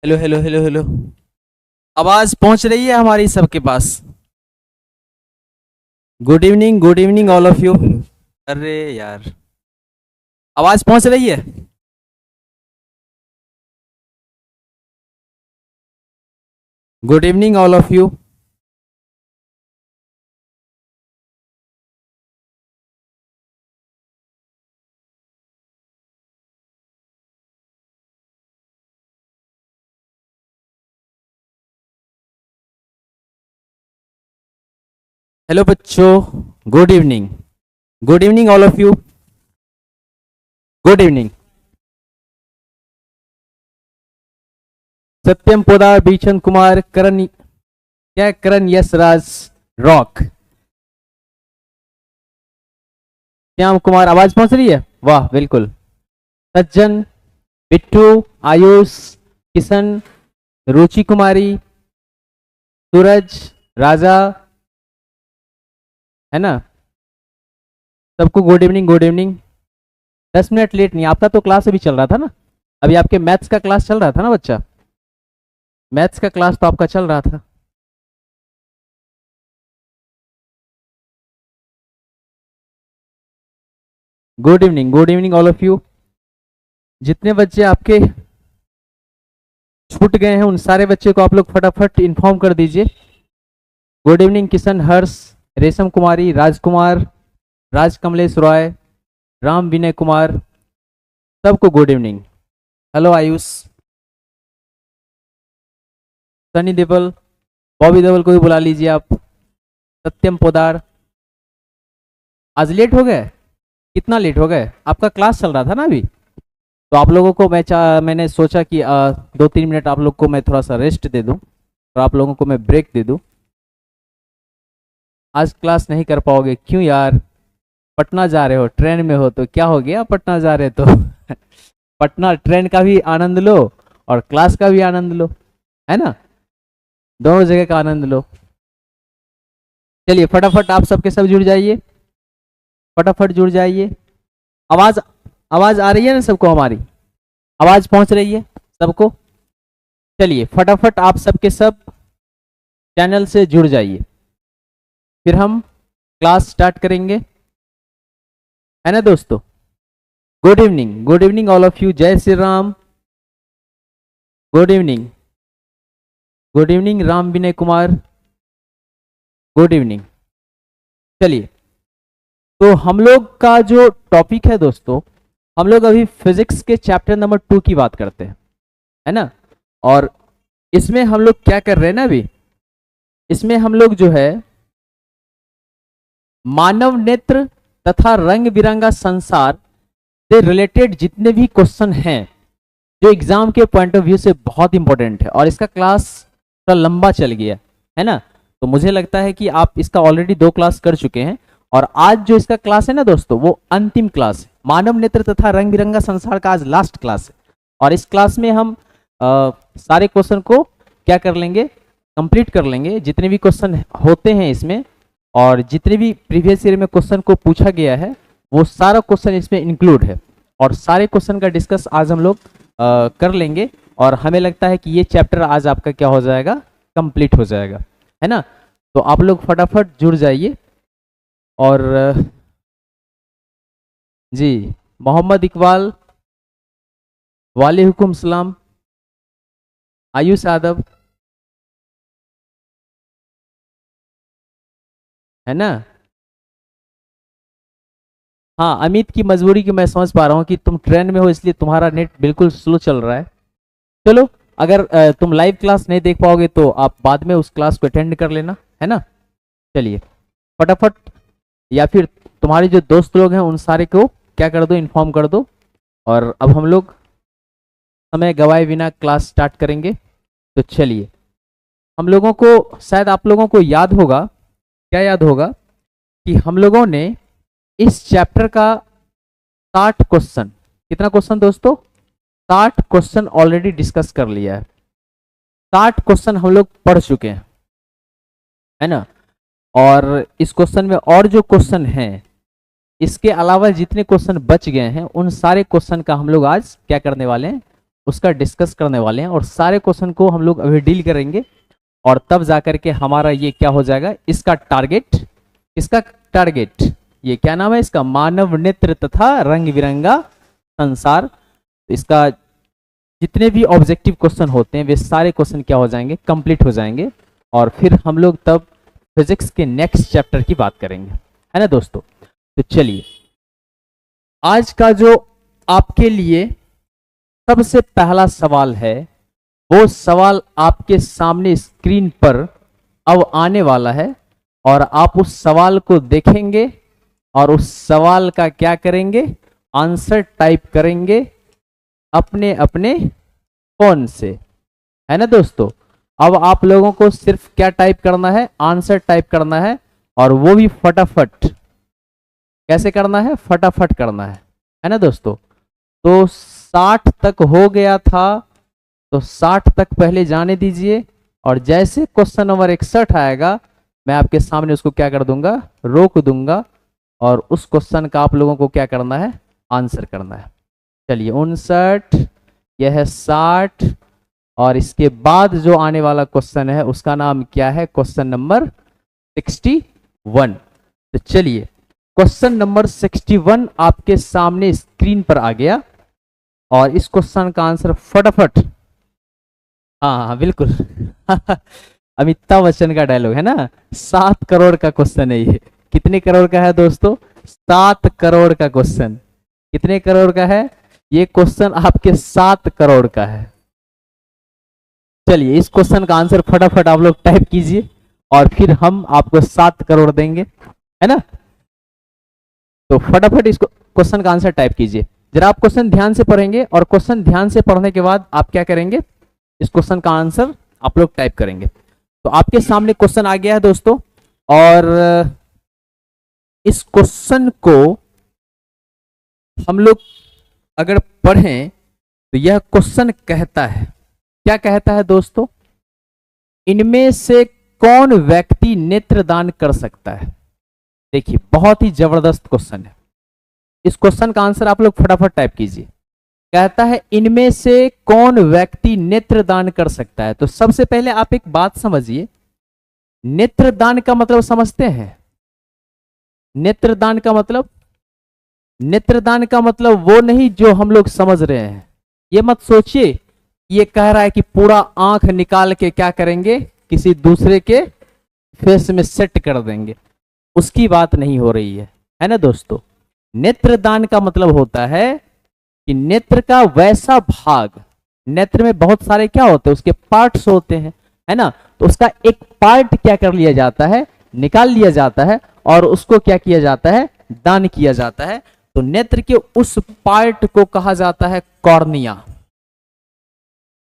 Hello hello hello hello. आवाज पहुंच रही है हमारी सबके पास? Good evening all of you. अरे यार, आवाज पहुंच रही है? Good evening all of you. Hello बच्चों, good evening. Good evening all of you. Good evening. Satyam Podar, Bichan Kumar, Karan, क्या करण, यश राज, रॉक, श्याम कुमार। आवाज पहुंच रही है? वाह, बिल्कुल। सज्जन, बिट्टू, आयुष, किशन, रुचि कुमारी, सूरज, राजा, है ना? सबको good evening, good evening. 10 minute late नहीं, आपका तो क्लास अभी चल रहा था ना। अभी आपके मैथ्स का क्लास चल रहा था ना बच्चा? मैथ्स का क्लास तो आपका चल रहा था। Good evening all of you. जितने बच्चे आपके छूट गए हैं उन सारे बच्चे को आप लोग फटाफट इन्फॉर्म कर दीजिए। गुड इवनिंग किशन, हर्ष, रेशम कुमारी, राजकुमार, राज कमलेश रॉय, राम विनय कुमार, सबको good evening. Hello Ayush, Sunny Deol, Bobby Deol को भी बुला लीजिए आप। सत्यम पोदार। आज लेट हो गए? कितना लेट हो गए? आपका क्लास चल रहा था ना अभी, तो आप लोगों को मैंने सोचा कि 2-3 मिनट आप लोग को मैं थोड़ा सा रेस्ट दे दूं और आप लोगों को मैं ब्रेक दे दूं। आज क्लास नहीं कर पाओगे? क्यों यार? पटना जा रहे हो, ट्रेन में हो तो क्या हो गया, पटना जा रहे तो पटना ट्रेन का भी आनंद लो और क्लास का भी आनंद लो, है ना? दोनों जगह का आनंद लो। चलिए फटाफट आप सबके सब जुड़ जाइए, फटाफट जुड़ जाइए। आवाज आवाज आ रही है ना सबको? हमारी आवाज पहुंच रही है सबको? चलिए फटाफट आप सबके सब चैनल से जुड़ जाइए, फिर हम क्लास स्टार्ट करेंगे, है ना दोस्तों? Good evening all of you. जय Shri Ram. Good evening. Good evening Ram Vinay Kumar. Good evening. चलिए, तो हम लोग का जो टॉपिक है दोस्तों, हम लोग अभी फिजिक्स के चैप्टर नंबर 2 की बात करते हैं, है ना? और इसमें हम लोग क्या कर रहे हैं ना अभी, इसमें हम लोग जो है मानव नेत्र तथा रंग बिरंगा संसार से रिलेटेड जितने भी क्वेश्चन हैं जो एग्जाम के पॉइंट ऑफ व्यू से बहुत इंपॉर्टेंट है, और इसका क्लास थोड़ा लंबा चल गया है ना, तो मुझे लगता है कि आप इसका ऑलरेडी 2 क्लास कर चुके हैं, और आज जो इसका क्लास है ना दोस्तों, वो अंतिम क्लास है। मानव नेत्र तथा रंग बिरंगा संसार का आज लास्ट क्लास है, और इस क्लास में हम सारे क्वेश्चन को क्या कर लेंगे, कंप्लीट कर लेंगे, जितने भी क्वेश्चन होते हैं इसमें, और जितने भी प्रीवियस ईयर में क्वेश्चन को पूछा गया है वो सारा क्वेश्चन इसमें इंक्लूड है, और सारे क्वेश्चन का डिस्कस आज हम लोग कर लेंगे, और हमें लगता है कि ये चैप्टर आज आपका क्या हो जाएगा, कंप्लीट हो जाएगा, है ना? तो आप लोग फटाफट जुड़ जाइए। और जी, मोहम्मद इकबाल, वाले हुकुम सलाम, आयुष यादव, है ना? हाँ, अमित की मजबूरी की मैं समझ पा रहा हूँ कि तुम ट्रेन में हो इसलिए तुम्हारा नेट बिल्कुल स्लो चल रहा है। चलो, अगर तुम लाइव क्लास नहीं देख पाओगे तो आप बाद में उस क्लास को अटेंड कर लेना, है ना? चलिए फटाफट, या फिर तुम्हारे जो दोस्त लोग हैं उन सारे को क्या कर दो, इन्फॉर्म कर दो, और अब हम लोग समय गवाए बिना क्लास स्टार्ट करेंगे। तो चलिए, हम लोगों को शायद आप लोगों को याद होगा, क्या याद होगा, कि हम लोगों ने इस चैप्टर का 60 क्वेश्चन, कितना क्वेश्चन दोस्तों, 60 क्वेश्चन ऑलरेडी डिस्कस कर लिया है। 60 क्वेश्चन हम लोग पढ़ चुके हैं, है ना? और इस क्वेश्चन में और जो क्वेश्चन हैं, इसके अलावा जितने क्वेश्चन बच गए हैं उन सारे क्वेश्चन का हम लोग आज क्या करने वाले हैं, उसका डिस्कस करने वाले हैं, और सारे क्वेश्चन को हम लोग अभी डील करेंगे, और तब जाकर के हमारा ये क्या हो जाएगा, इसका टारगेट, इसका टारगेट, ये क्या नाम है इसका, मानव नेत्र तथा रंग बिरंगा संसार। इसका जितने भी ऑब्जेक्टिव क्वेश्चन होते हैं वे सारे क्वेश्चन क्या हो जाएंगे, कंप्लीट हो जाएंगे, और फिर हम लोग तब फिजिक्स के नेक्स्ट चैप्टर की बात करेंगे, है ना दोस्तों। तो चलिए, आज का जो आपके लिए सबसे पहला सवाल है, वो सवाल आपके सामने स्क्रीन पर अब आने वाला है, और आप उस सवाल को देखेंगे और उस सवाल का क्या करेंगे, आंसर टाइप करेंगे अपने अपने फोन से, है ना दोस्तों। अब आप लोगों को सिर्फ क्या टाइप करना है, आंसर टाइप करना है, और वो भी फटाफट। कैसे करना है, फटाफट करना है ना दोस्तों। तो 60 तक हो गया था, तो 60 तक पहले जाने दीजिए, और जैसे क्वेश्चन नंबर 61 आएगा मैं आपके सामने उसको क्या कर दूंगा, रोक दूंगा, और उस क्वेश्चन का आप लोगों को क्या करना है, आंसर करना है। चलिए 59, यह है 60, और इसके बाद जो आने वाला क्वेश्चन है उसका नाम क्या है, क्वेश्चन नंबर 61। तो चलिए, क्वेश्चन नंबर 61 आपके सामने स्क्रीन पर आ गया, और इस क्वेश्चन का आंसर फटाफट, हाँ हाँ बिल्कुल अमिताभ बच्चन का डायलॉग है ना, 7 करोड़ का क्वेश्चन है ये। कितने करोड़ का है दोस्तों, 7 करोड़ का क्वेश्चन। कितने करोड़ का है ये क्वेश्चन, आपके 7 करोड़ का है। चलिए, इस क्वेश्चन का आंसर फटाफट आप लोग टाइप कीजिए, और फिर हम आपको 7 करोड़ देंगे, है ना। तो फटाफट इस क्वेश्चन का आंसर टाइप कीजिए। जरा आप क्वेश्चन ध्यान से पढ़ेंगे, और क्वेश्चन ध्यान से पढ़ने के बाद आप क्या करेंगे, इस क्वेश्चन का आंसर आप लोग टाइप करेंगे। तो आपके सामने क्वेश्चन आ गया है दोस्तों, और इस क्वेश्चन को हम लोग अगर पढ़ें तो यह क्वेश्चन कहता है, क्या कहता है दोस्तों, इनमें से कौन व्यक्ति नेत्रदान कर सकता है। देखिए, बहुत ही जबरदस्त क्वेश्चन है। इस क्वेश्चन का आंसर आप लोग फटाफट टाइप कीजिए। कहता है इनमें से कौन व्यक्ति नेत्रदान कर सकता है। तो सबसे पहले आप एक बात समझिए, नेत्रदान का मतलब समझते हैं। नेत्रदान का मतलब, नेत्रदान का मतलब वो नहीं जो हम लोग समझ रहे हैं। ये मत सोचिए ये कह रहा है कि पूरा आंख निकाल के क्या करेंगे, किसी दूसरे के फेस में सेट कर देंगे, उसकी बात नहीं हो रही है ना दोस्तों। नेत्रदान का मतलब होता है कि नेत्र का वैसा भाग, नेत्र में बहुत सारे क्या होते हैं, उसके पार्ट्स होते हैं, है ना। तो उसका एक पार्ट क्या कर लिया जाता है, निकाल लिया जाता है, और उसको क्या किया जाता है, दान किया जाता है। तो नेत्र के उस पार्ट को कहा जाता है कॉर्निया।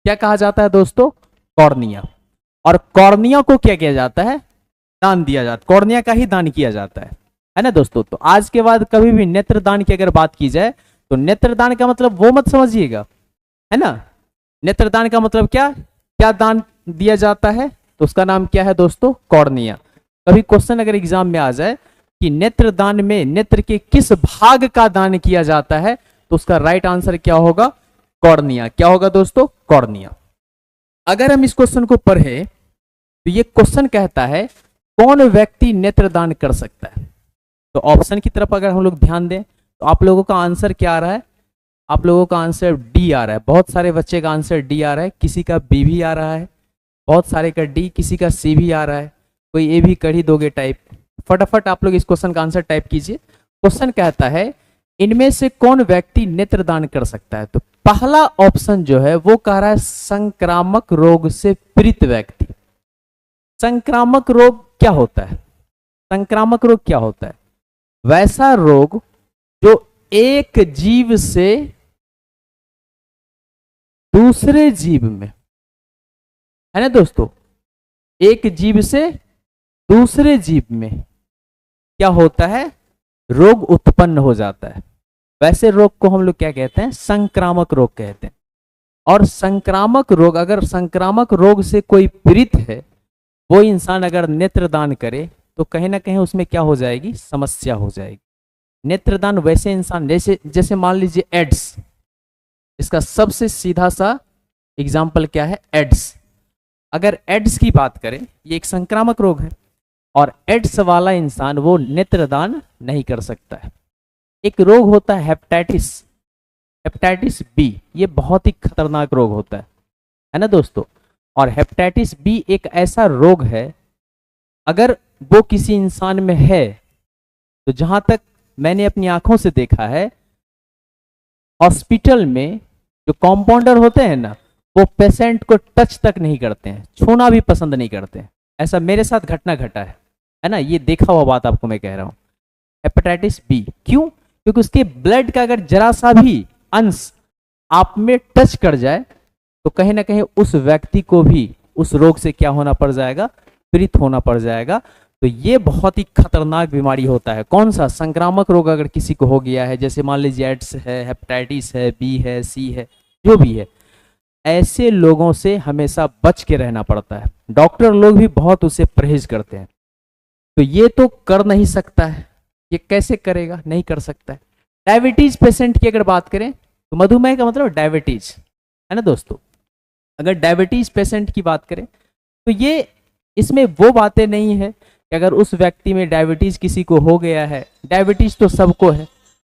क्या कहा जाता है दोस्तों, कॉर्निया। और कॉर्निया को क्या किया जाता है, दान दिया जाता है, कॉर्निया का ही दान किया जाता है ना दोस्तों। तो आज के बाद कभी भी नेत्रदान की अगर बात की जाए तो नेत्रदान का मतलब वो मत समझिएगा, है ना। नेत्रदान का मतलब क्या, क्या दान दिया जाता है, तो उसका नाम क्या है दोस्तों, कॉर्निया। कभी क्वेश्चन अगर एग्जाम में आ जाए कि नेत्रदान में नेत्र के किस भाग का दान किया जाता है, तो उसका राइट आंसर क्या होगा, कॉर्निया। क्या होगा दोस्तों, कॉर्निया। अगर हम इस क्वेश्चन को पढ़े तो ये क्वेश्चन कहता है कौन व्यक्ति नेत्रदान कर सकता है। तो ऑप्शन की तरफ अगर हम लोग ध्यान दें तो आप लोगों का आंसर क्या आ रहा है, आप लोगों का आंसर डी आ रहा है। बहुत सारे बच्चे का आंसर डी आ रहा है, किसी का बी भी आ रहा है, बहुत सारे का डी, किसी का सी भी आ रहा है, कोई ए भी कर ही दोगे टाइप। फटाफट आप लोग इस क्वेश्चन का आंसर टाइप कीजिए। क्वेश्चन कहता है इनमें से कौन व्यक्ति नेत्रदान कर सकता है। तो पहला ऑप्शन जो है वो कह रहा है संक्रामक रोग से पीड़ित व्यक्ति। संक्रामक रोग क्या होता है, संक्रामक रोग क्या होता है, वैसा रोग जो एक जीव से दूसरे जीव में, है ना दोस्तों, एक जीव से दूसरे जीव में क्या होता है, रोग उत्पन्न हो जाता है। वैसे रोग को हम लोग क्या कहते हैं, संक्रामक रोग कहते हैं। और संक्रामक रोग, अगर संक्रामक रोग से कोई पीड़ित है, वो इंसान अगर नेत्रदान करे तो कहीं ना कहीं उसमें क्या हो जाएगी, समस्या हो जाएगी। नेत्रदान वैसे इंसान, जैसे मान लीजिए एड्स, इसका सबसे सीधा सा एग्जाम्पल क्या है? एड्स। अगर एड्स की बात करें, ये एक संक्रामक रोग है और एड्स वाला इंसान वो नेत्रदान नहीं कर सकता है। एक रोग होता है हेपेटाइटिस, हेपेटाइटिस बी, ये बहुत ही खतरनाक रोग होता है ना दोस्तों। और हेपेटाइटिस बी एक ऐसा रोग है, अगर वो किसी इंसान में है तो जहां तक मैंने अपनी आंखों से देखा है, हॉस्पिटल में जो कंपाउंडर होते हैं ना, वो पेशेंट को टच तक नहीं करते हैं, छूना भी पसंद नहीं करते हैं। ऐसा मेरे साथ घटना घटा है ना, ये देखा हुआ बात आपको मैं कह रहा हूं। हेपेटाइटिस बी क्यों? क्योंकि उसके ब्लड का अगर जरा सा भी अंश आप में टच कर जाए तो कहीं ना कहीं उस व्यक्ति को भी उस रोग से क्या होना पड़ जाएगा? पीड़ित होना पड़ जाएगा। तो ये बहुत ही खतरनाक बीमारी होता है। कौन सा? संक्रामक रोग अगर किसी को हो गया है, जैसे मान लीजिए एड्स है, हेपेटाइटिस है, बी है, सी है, जो भी है, ऐसे लोगों से हमेशा बच के रहना पड़ता है। डॉक्टर लोग भी बहुत उसे परहेज करते हैं। तो ये तो कर नहीं सकता है, ये कैसे करेगा? नहीं कर सकता है। डायबिटीज पेशेंट की अगर बात करें तो मधुमेह का मतलब डायबिटीज है ना दोस्तों। अगर डायबिटीज पेशेंट की बात करें तो ये इसमें वो बातें नहीं है कि अगर उस व्यक्ति में डायबिटीज किसी को हो गया है, डायबिटीज तो सबको है।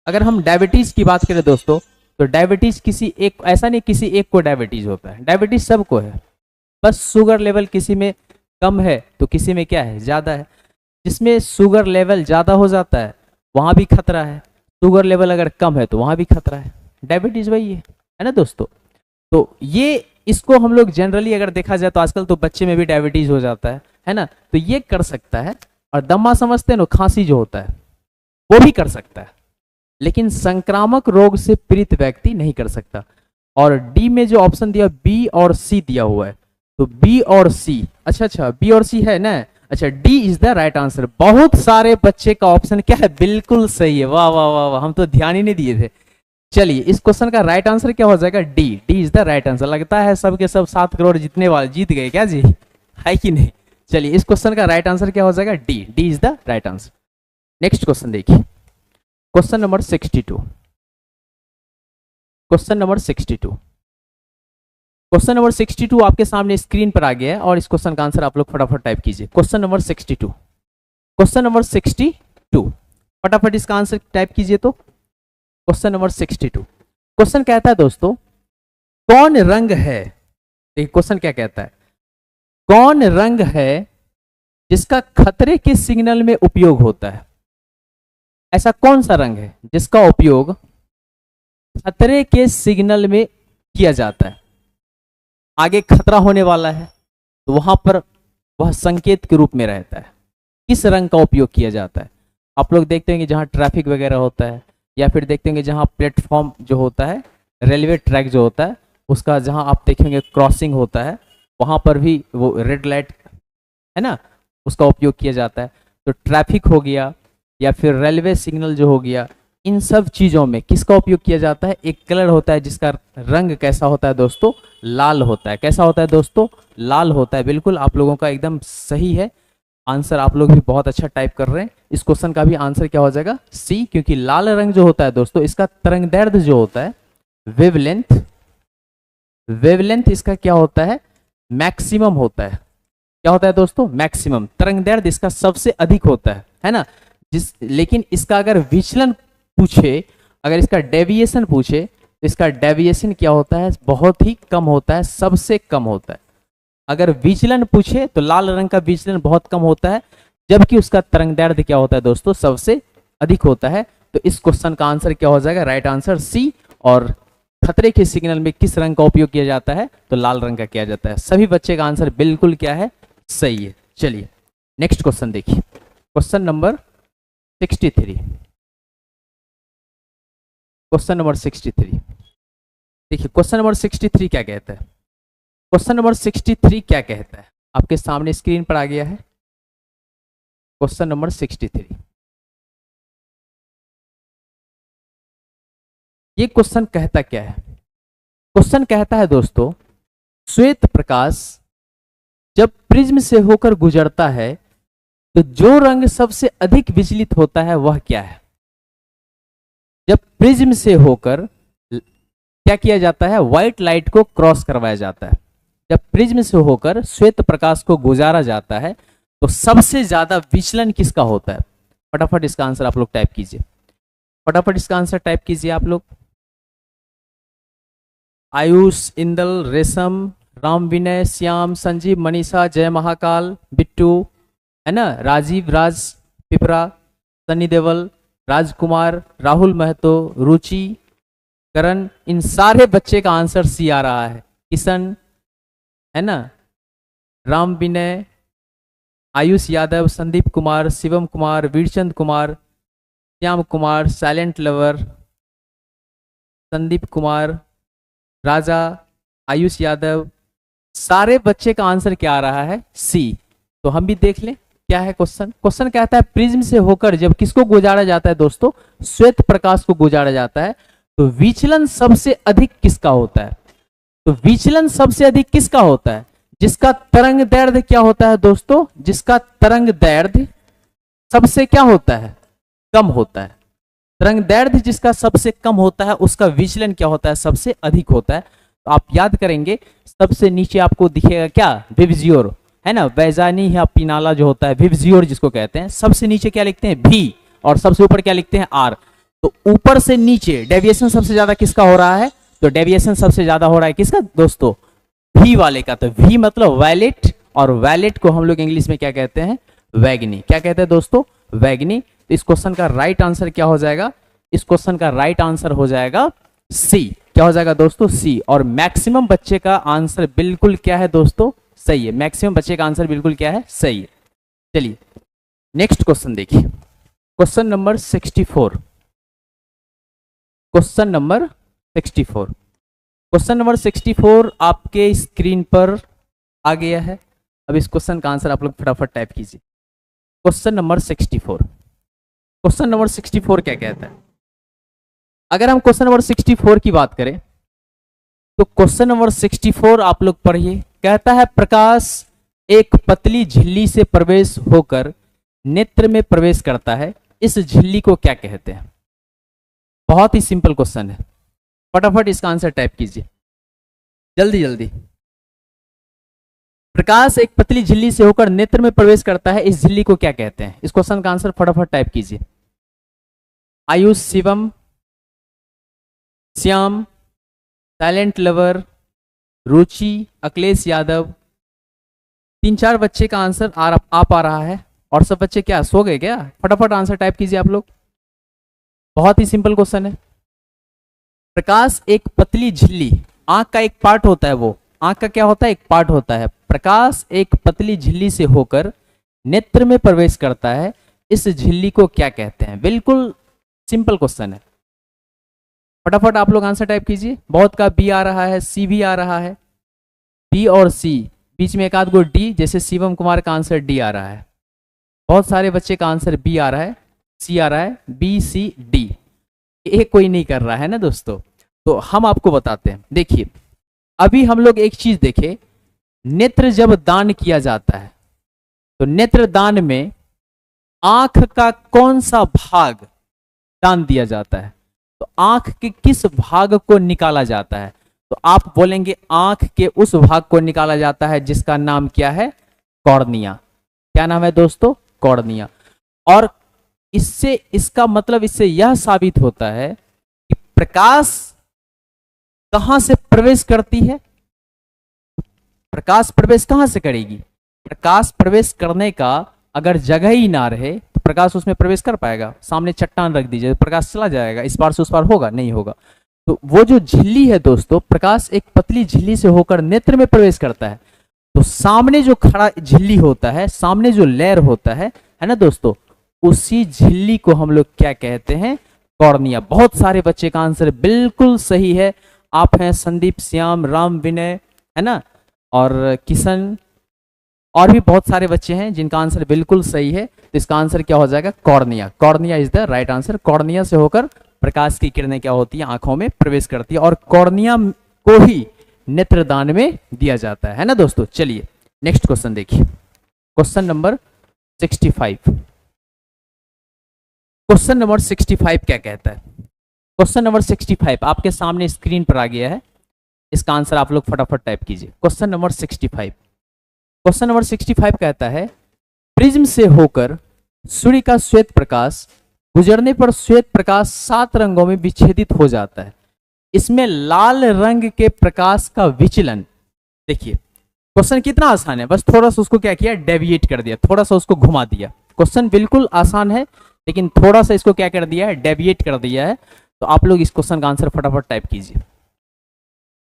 अगर हम डायबिटीज की बात करें दोस्तों, तो डायबिटीज किसी एक, ऐसा नहीं किसी एक को डायबिटीज होता है, डायबिटीज सबको है। बस शुगर लेवल किसी में कम है तो किसी में क्या है? ज़्यादा है। जिसमें शुगर लेवल ज़्यादा हो जाता है वहाँ भी खतरा है, शुगर लेवल अगर कम है तो वहाँ भी खतरा है। डायबिटीज वही है ना दोस्तों। तो ये इसको हम लोग जनरली अगर देखा जाए तो आजकल तो बच्चे में भी डायबिटीज हो जाता है ना, तो ये कर सकता है। और दमा समझते हैं ना, खांसी जो होता है वो भी कर सकता है, लेकिन संक्रामक रोग से पीड़ित व्यक्ति नहीं कर सकता। और डी में जो ऑप्शन दिया बी और सी दिया हुआ है, तो बी और सी, अच्छा बी और सी है ना, अच्छा D is the right answer. बहुत सारे बच्चे का ऑप्शन क्या है? बिल्कुल सही है, वाह वाह वाह वाह, हम तो ध्यान ही नहीं दिए थे। चलिए इस क्वेश्चन का राइट आंसर क्या हो जाएगा? D, D is the right answer. लगता है सबके सब 7 करोड़ जीतने वाले जीत गए क्या जी, है कि नहीं? चलिए इस क्वेश्चन का राइट आंसर क्या हो जाएगा? D, D is the right answer. Next question देखिए, question number 62। Question number 62, question number 62 आपके सामने स्क्रीन पर आ गया है और इस क्वेश्चन का आंसर आप लोग फटाफट टाइप कीजिए। क्वेश्चन नंबर 62, क्वेश्चन नंबर 62, फटाफट इसका आंसर टाइप कीजिए। तो क्वेश्चन नंबर 62, क्वेश्चन कहता है दोस्तों, कौन रंग है, देखिए क्वेश्चन क्या कहता है, कौन रंग है जिसका खतरे के सिग्नल में उपयोग होता है? ऐसा कौन सा रंग है जिसका उपयोग खतरे के सिग्नल में किया जाता है? आगे खतरा होने वाला है तो वहां पर वह संकेत के रूप में रहता है। किस रंग का उपयोग किया जाता है? आप लोग देखते हैं कि जहां ट्रैफिक वगैरह होता है, या फिर देखते हैं कि जहां प्लेटफॉर्म जो होता है, रेलवे ट्रैक जो होता है, उसका जहां आप देखेंगे क्रॉसिंग होता है, वहां पर भी वो रेड लाइट है ना, उसका उपयोग किया जाता है। तो ट्रैफिक हो गया या फिर रेलवे सिग्नल जो हो गया, इन सब चीजों में किसका उपयोग किया जाता है? एक कलर होता है जिसका रंग कैसा होता है दोस्तों? लाल होता है। कैसा होता है दोस्तों? लाल होता है। बिल्कुल आप लोगों का एकदम सही है आंसर, आप लोग भी बहुत अच्छा टाइप कर रहे हैं। इस क्वेश्चन का भी आंसर क्या हो जाएगा? सी, क्योंकि लाल रंग जो होता है दोस्तों, इसका तरंगदैर्ध्य जो होता है, वेवलेंथ, वेवलेंथ इसका क्या होता है? मैक्सिमम होता है। क्या होता है दोस्तों? मैक्सिमम। तरंगदैर्ध्य इसका सबसे अधिक होता है ना। लेकिन इसका अगर विचलन पूछे, अगर इसका डेविएशन पूछे, तो इसका डेविएशन क्या होता है? बहुत ही कम होता है, सबसे कम होता है। अगर विचलन पूछे तो लाल रंग का विचलन बहुत कम होता है, जबकि उसका तरंगदैर्ध्य क्या होता है दोस्तों? सबसे अधिक होता है। तो इस क्वेश्चन का आंसर क्या हो जाएगा? Right answer C. और खतरे के सिग्नल में किस रंग का उपयोग किया जाता है? तो लाल रंग का किया जाता है। सभी बच्चे का आंसर बिल्कुल क्या है? सही है। चलिए नेक्स्ट क्वेश्चन देखिए, क्वेश्चन नंबर 63, क्वेश्चन नंबर 63 देखिए, क्वेश्चन नंबर 63 क्या कहता है? क्वेश्चन नंबर 63 क्या कहता है? आपके सामने स्क्रीन पर आ गया है क्वेश्चन नंबर 63। ये क्वेश्चन कहता क्या है? क्वेश्चन कहता है दोस्तों, श्वेत प्रकाश जब प्रिज्म से होकर गुजरता है तो जो रंग सबसे अधिक विचलित होता है वह क्या है? जब प्रिज्म से होकर क्या किया जाता है, व्हाइट लाइट को क्रॉस करवाया जाता है। जब प्रिज्म से होकर श्वेत प्रकाश को गुजारा जाता है तो सबसे ज्यादा विचलन किसका होता है? फटाफट इसका आंसर आप लोग टाइप कीजिए, फटाफट इसका आंसर टाइप कीजिए आप लोग। आयुष, इंदल, रेशम, राम, विनय, श्याम, संजीव, मनीषा, जय महाकाल, बिट्टू, है ना, राजीव, राज पिपरा, सनी देवल, राजकुमार, राहुल महतो, रुचि, करण, इन सारे बच्चे का आंसर सी आ रहा है। किशन, है ना, राम, विनय, आयुष यादव, संदीप कुमार, शिवम कुमार, वीरचंद कुमार, श्याम कुमार, साइलेंट लवर, संदीप कुमार, राजा, आयुष यादव, सारे बच्चे का आंसर क्या आ रहा है? सी। तो हम भी देख लें क्या है क्वेश्चन। क्वेश्चन कहता है प्रिज्म से होकर जब किसको गुजारा जाता है दोस्तों? श्वेत प्रकाश को गुजारा जाता है तो विचलन सबसे अधिक किसका होता है? तो विचलन सबसे अधिक किसका होता है? जिसका तरंग दैर्ध्य क्या होता है दोस्तों? जिसका तरंग दैर्ध्य सबसे क्या होता है? कम होता है। तरंग दैर्ध्य जिसका सबसे कम होता है उसका विचलन क्या होता है? सबसे अधिक होता है। तो आप याद करेंगे सबसे नीचे आपको दिखेगा क्या? विब्जियोर, है ना, वैजानी या पिनाला जो होता है, विब्जियोर जिसको कहते हैं। सबसे नीचे क्या लिखते हैं? भी, और सबसे ऊपर क्या लिखते हैं? आर। तो ऊपर से नीचे डेविएशन सबसे ज्यादा किसका हो रहा है? तो डेविएशन सबसे ज्यादा हो रहा है किसका दोस्तों? वी वाले का। तो वी मतलब वैलेट, और वैलेट को हम लोग इंग्लिश में क्या कहते हैं? वैगनी। क्या कहते हैं दोस्तों? वैगनी। तो इस क्वेश्चन का राइट आंसर क्या हो जाएगा? इस क्वेश्चन का राइट आंसर हो जाएगा सी। क्या हो जाएगा दोस्तों? सी। और मैक्सिमम बच्चे का आंसर बिल्कुल क्या है दोस्तों? सही है। मैक्सिमम बच्चे का आंसर बिल्कुल क्या है? सही है। चलिए नेक्स्ट क्वेश्चन देखिए, question number 64। Question number 64, question number 64 आपके स्क्रीन पर आ गया है। अब इस क्वेश्चन का आंसर आप लोग फटाफट टाइप कीजिए। क्वेश्चन नंबर 64, क्वेश्चन नंबर 64 क्या कहता है? अगर हम क्वेश्चन नंबर 64 की बात करें तो क्वेश्चन नंबर 64 आप लोग पढ़िए। कहता है प्रकाश एक पतली झिल्ली से प्रवेश होकर नेत्र में प्रवेश करता है, इस झिल्ली को क्या कहते हैं? बहुत ही सिंपल क्वेश्चन है, फटाफट इसका आंसर टाइप कीजिए जल्दी जल्दी। प्रकाश एक पतली झिल्ली से होकर नेत्र में प्रवेश करता है, इस झिल्ली को क्या कहते हैं? इस क्वेश्चन का आंसर फटाफट टाइप कीजिए। आयुष, शिवम, श्याम, साइलेंट लवर, रुचि, अखिलेश यादव, 3-4 बच्चे का आंसर आ पा रहा है, और सब बच्चे क्या सो गए क्या? फटाफट आंसर टाइप कीजिए आप लोग। बहुत ही सिंपल क्वेश्चन है। प्रकाश एक पतली झिल्ली, आंख का एक पार्ट होता है, वो आंख का क्या होता है? एक पार्ट होता है। प्रकाश एक पतली झिल्ली से होकर नेत्र में प्रवेश करता है, इस झिल्ली को क्या कहते हैं? बिल्कुल सिंपल क्वेश्चन है, फटाफट आप लोग आंसर टाइप कीजिए। बहुत का बी आ रहा है, सी भी आ रहा है, बी और सी, बीच में एक आध गो डी, जैसे शिवम कुमार का आंसर डी आ रहा है। बहुत सारे बच्चे का आंसर बी आ रहा है, सी आ रहा है, बी सी डी, एक कोई नहीं कर रहा है ना दोस्तों। तो हम आपको बताते हैं, देखिए अभी हम लोग एक चीज देखे, नेत्र जब दान किया जाता है तो नेत्र दान में आंख का कौन सा भाग दान दिया जाता है? तो आंख के किस भाग को निकाला जाता है? तो आप बोलेंगे आंख के उस भाग को निकाला जाता है जिसका नाम क्या है? कॉर्निया। क्या नाम है दोस्तों? कॉर्निया। और इससे इसका मतलब इससे यह साबित होता है कि प्रकाश कहां से प्रवेश करती है? प्रकाश प्रवेश कहां से करेगी? प्रकाश प्रवेश करने का अगर जगह ही ना रहे तो प्रकाश उसमें प्रवेश कर पाएगा? सामने चट्टान रख दीजिए, प्रकाश चला जाएगा, इस पार से उस पार होगा? नहीं होगा। तो वो जो झिल्ली है दोस्तों, प्रकाश एक पतली झिल्ली से होकर नेत्र में प्रवेश करता है, तो सामने जो खड़ा झिल्ली होता है, सामने जो लेयर होता है ना दोस्तों, उसी झिल्ली को हम लोग क्या कहते हैं? कॉर्निया। बहुत सारे बच्चे का आंसर बिल्कुल सही है। आप हैं संदीप, श्याम, राम, विनय, है ना, और किशन, और भी बहुत सारे बच्चे हैं जिनका आंसर बिल्कुल सही है। तो इसका आंसर क्या हो जाएगा? Cornea. Cornea is the right answer. Cornea से होकर प्रकाश की किरणें क्या होती है? आंखों में प्रवेश करती है, और कॉर्निया को ही नेत्रदान में दिया जाता है ना दोस्तों। चलिए नेक्स्ट क्वेश्चन देखिए, क्वेश्चन नंबर 65। क्वेश्चन नंबर 65 क्या कहता है? क्वेश्चन नंबर 65 आपके सामने स्क्रीन पर आ गया है, इसका आंसर आप लोग फटाफट टाइप कीजिए। क्वेश्चन नंबर 65, क्वेश्चन नंबर 65 कहता है प्रिज्म से होकर सूर्य का श्वेत प्रकाश गुजरने पर श्वेत प्रकाश 7 रंगों में विच्छेदित हो जाता है। इसमें लाल रंग के प्रकाश का विचलन, देखिए क्वेश्चन कितना आसान है, बस थोड़ा सा उसको क्या किया, डेविएट कर दिया, थोड़ा सा उसको घुमा दिया। क्वेश्चन बिल्कुल आसान है लेकिन थोड़ा सा इसको क्या कर दिया है, डेविएट कर दिया है। तो आप लोग इस क्वेश्चन का आंसर फटाफट टाइप कीजिए।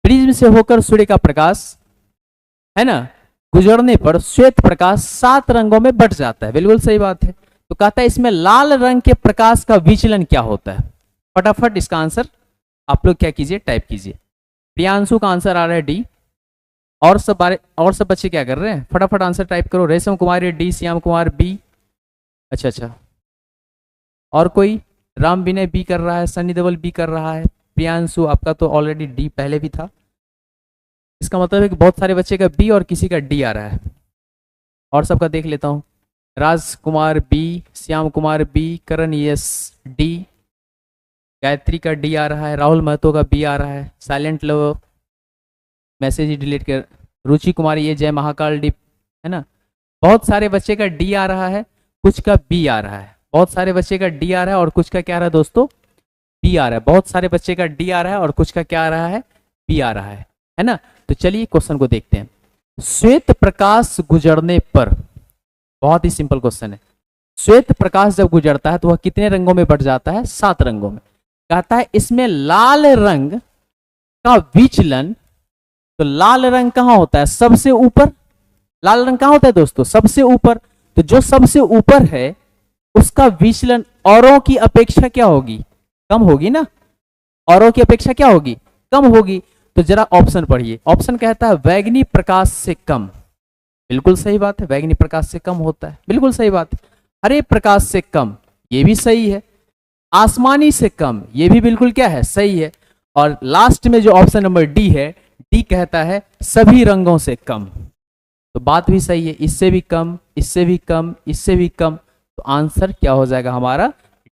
प्रिज्म से होकर सूर्य का प्रकाश है ना गुजरने पर श्वेत प्रकाश 7 रंगों में बट जाता है, बिल्कुल सही बात है। तो कहता है इसमें लाल रंग के प्रकाश का विचलन क्या होता है। फटाफट इसका आंसर आप लोग क्या कीजिए, टाइप कीजिए। प्रियांशु का आंसर आ रहा है डी, और सब बच्चे क्या कर रहे हैं, फटाफट आंसर टाइप करो। रेशम कुमारी डी, श्याम कुमार बी, अच्छा, और कोई, राम विनय बी कर रहा है, सनी देवल बी कर रहा है। प्रियांशु आपका तो ऑलरेडी डी पहले भी था, इसका मतलब है कि बहुत सारे बच्चे का बी और किसी का डी आ रहा है। और सबका देख लेता हूँ, राजकुमार बी, श्याम कुमार बी, करण यस डी, गायत्री का डी आ रहा है, राहुल महतो का बी आ रहा है, साइलेंट लो मैसेज ही डिलीट कर, रुचि कुमारी ये, जय महाकाल डी, है ना। बहुत सारे बच्चे का डी आ रहा है, कुछ का बी आ रहा है, बहुत सारे बच्चे का डी आ रहा है और कुछ का क्या आ रहा है दोस्तों, बी आ रहा है। बहुत सारे बच्चे का डी आ रहा है और कुछ का क्या आ रहा है, बी आ रहा है ना। तो चलिए क्वेश्चन को देखते हैं। श्वेत प्रकाश गुजरने पर, बहुत ही सिंपल क्वेश्चन है, श्वेत प्रकाश जब गुजरता है तो वह कितने रंगों में बट जाता है, 7 रंगों में। कहता है इसमें लाल रंग का विचलन, तो लाल रंग कहां होता है, सबसे ऊपर। लाल रंग कहां होता है दोस्तों, सबसे ऊपर। तो जो सबसे ऊपर है उसका विचलन औरों की अपेक्षा क्या होगी, कम होगी ना। औरों की अपेक्षा क्या होगी, कम होगी। तो जरा ऑप्शन पढ़िए। ऑप्शन कहता है वैगनी प्रकाश से कम, बिल्कुल सही बात है, वैगनी प्रकाश से कम होता है, बिल्कुल सही बात है। हरे प्रकाश से कम, ये भी सही है। आसमानी से कम, ये भी बिल्कुल क्या है, सही है। और लास्ट में जो ऑप्शन नंबर डी है, डी कहता है सभी रंगों से कम, तो बात भी सही है। इससे भी कम, इससे भी कम, इससे भी कम, तो आंसर क्या हो जाएगा हमारा,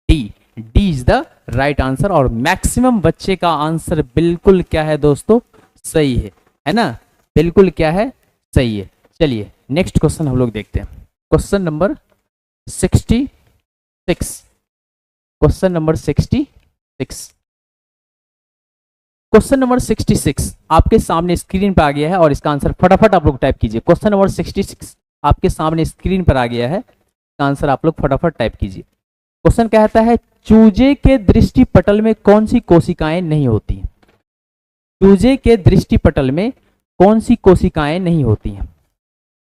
D. D is the right answer. और मैक्सिमम बच्चे का आंसर बिल्कुल क्या है दोस्तों, सही है ना, बिल्कुल क्या है, सही है। चलिए नेक्स्ट क्वेश्चन हम लोग देखते हैं। Question number 66, question number 66, question number 66 आपके सामने स्क्रीन पर आ गया है और इसका आंसर फटाफट आप लोग टाइप कीजिए। क्वेश्चन नंबर 66 आपके सामने स्क्रीन पर आ गया है, इसका आंसर आप लोग फटाफट टाइप कीजिए। क्वेश्चन कहता है चूजे के दृष्टिपटल में कौन सी कोशिकाएं नहीं होती हैं। चूजे के दृष्टिपटल में कौन सी कोशिकाएं नहीं होती हैं,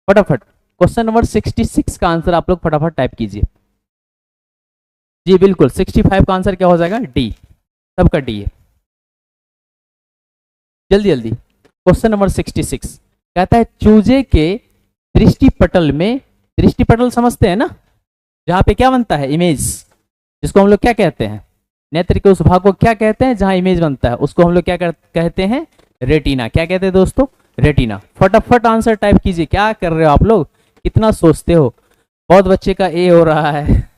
फटाफट। क्वेश्चन नंबर 66 का आंसर आप लोग फटाफट टाइप कीजिए। जी बिल्कुल, 65 का आंसर क्या हो जाएगा, डी, सबका डी है। जल्दी जल्दी। क्वेश्चन नंबर 66 कहता है चूजे के दृष्टिपटल में, दृष्टिपटल समझते हैं ना, जहां पे क्या बनता है, इमेज, जिसको हम लोग क्या कहते हैं, नेत्र के उस भाग को क्या कहते हैं जहां इमेज बनता है, उसको हम लोग क्या कहते हैं, रेटिना। क्या कहते हैं दोस्तों, रेटिना। फटाफट आंसर टाइप कीजिए। क्या कर रहे हो आप लोग, कितना सोचते हो। बहुत बच्चे का ए हो रहा है,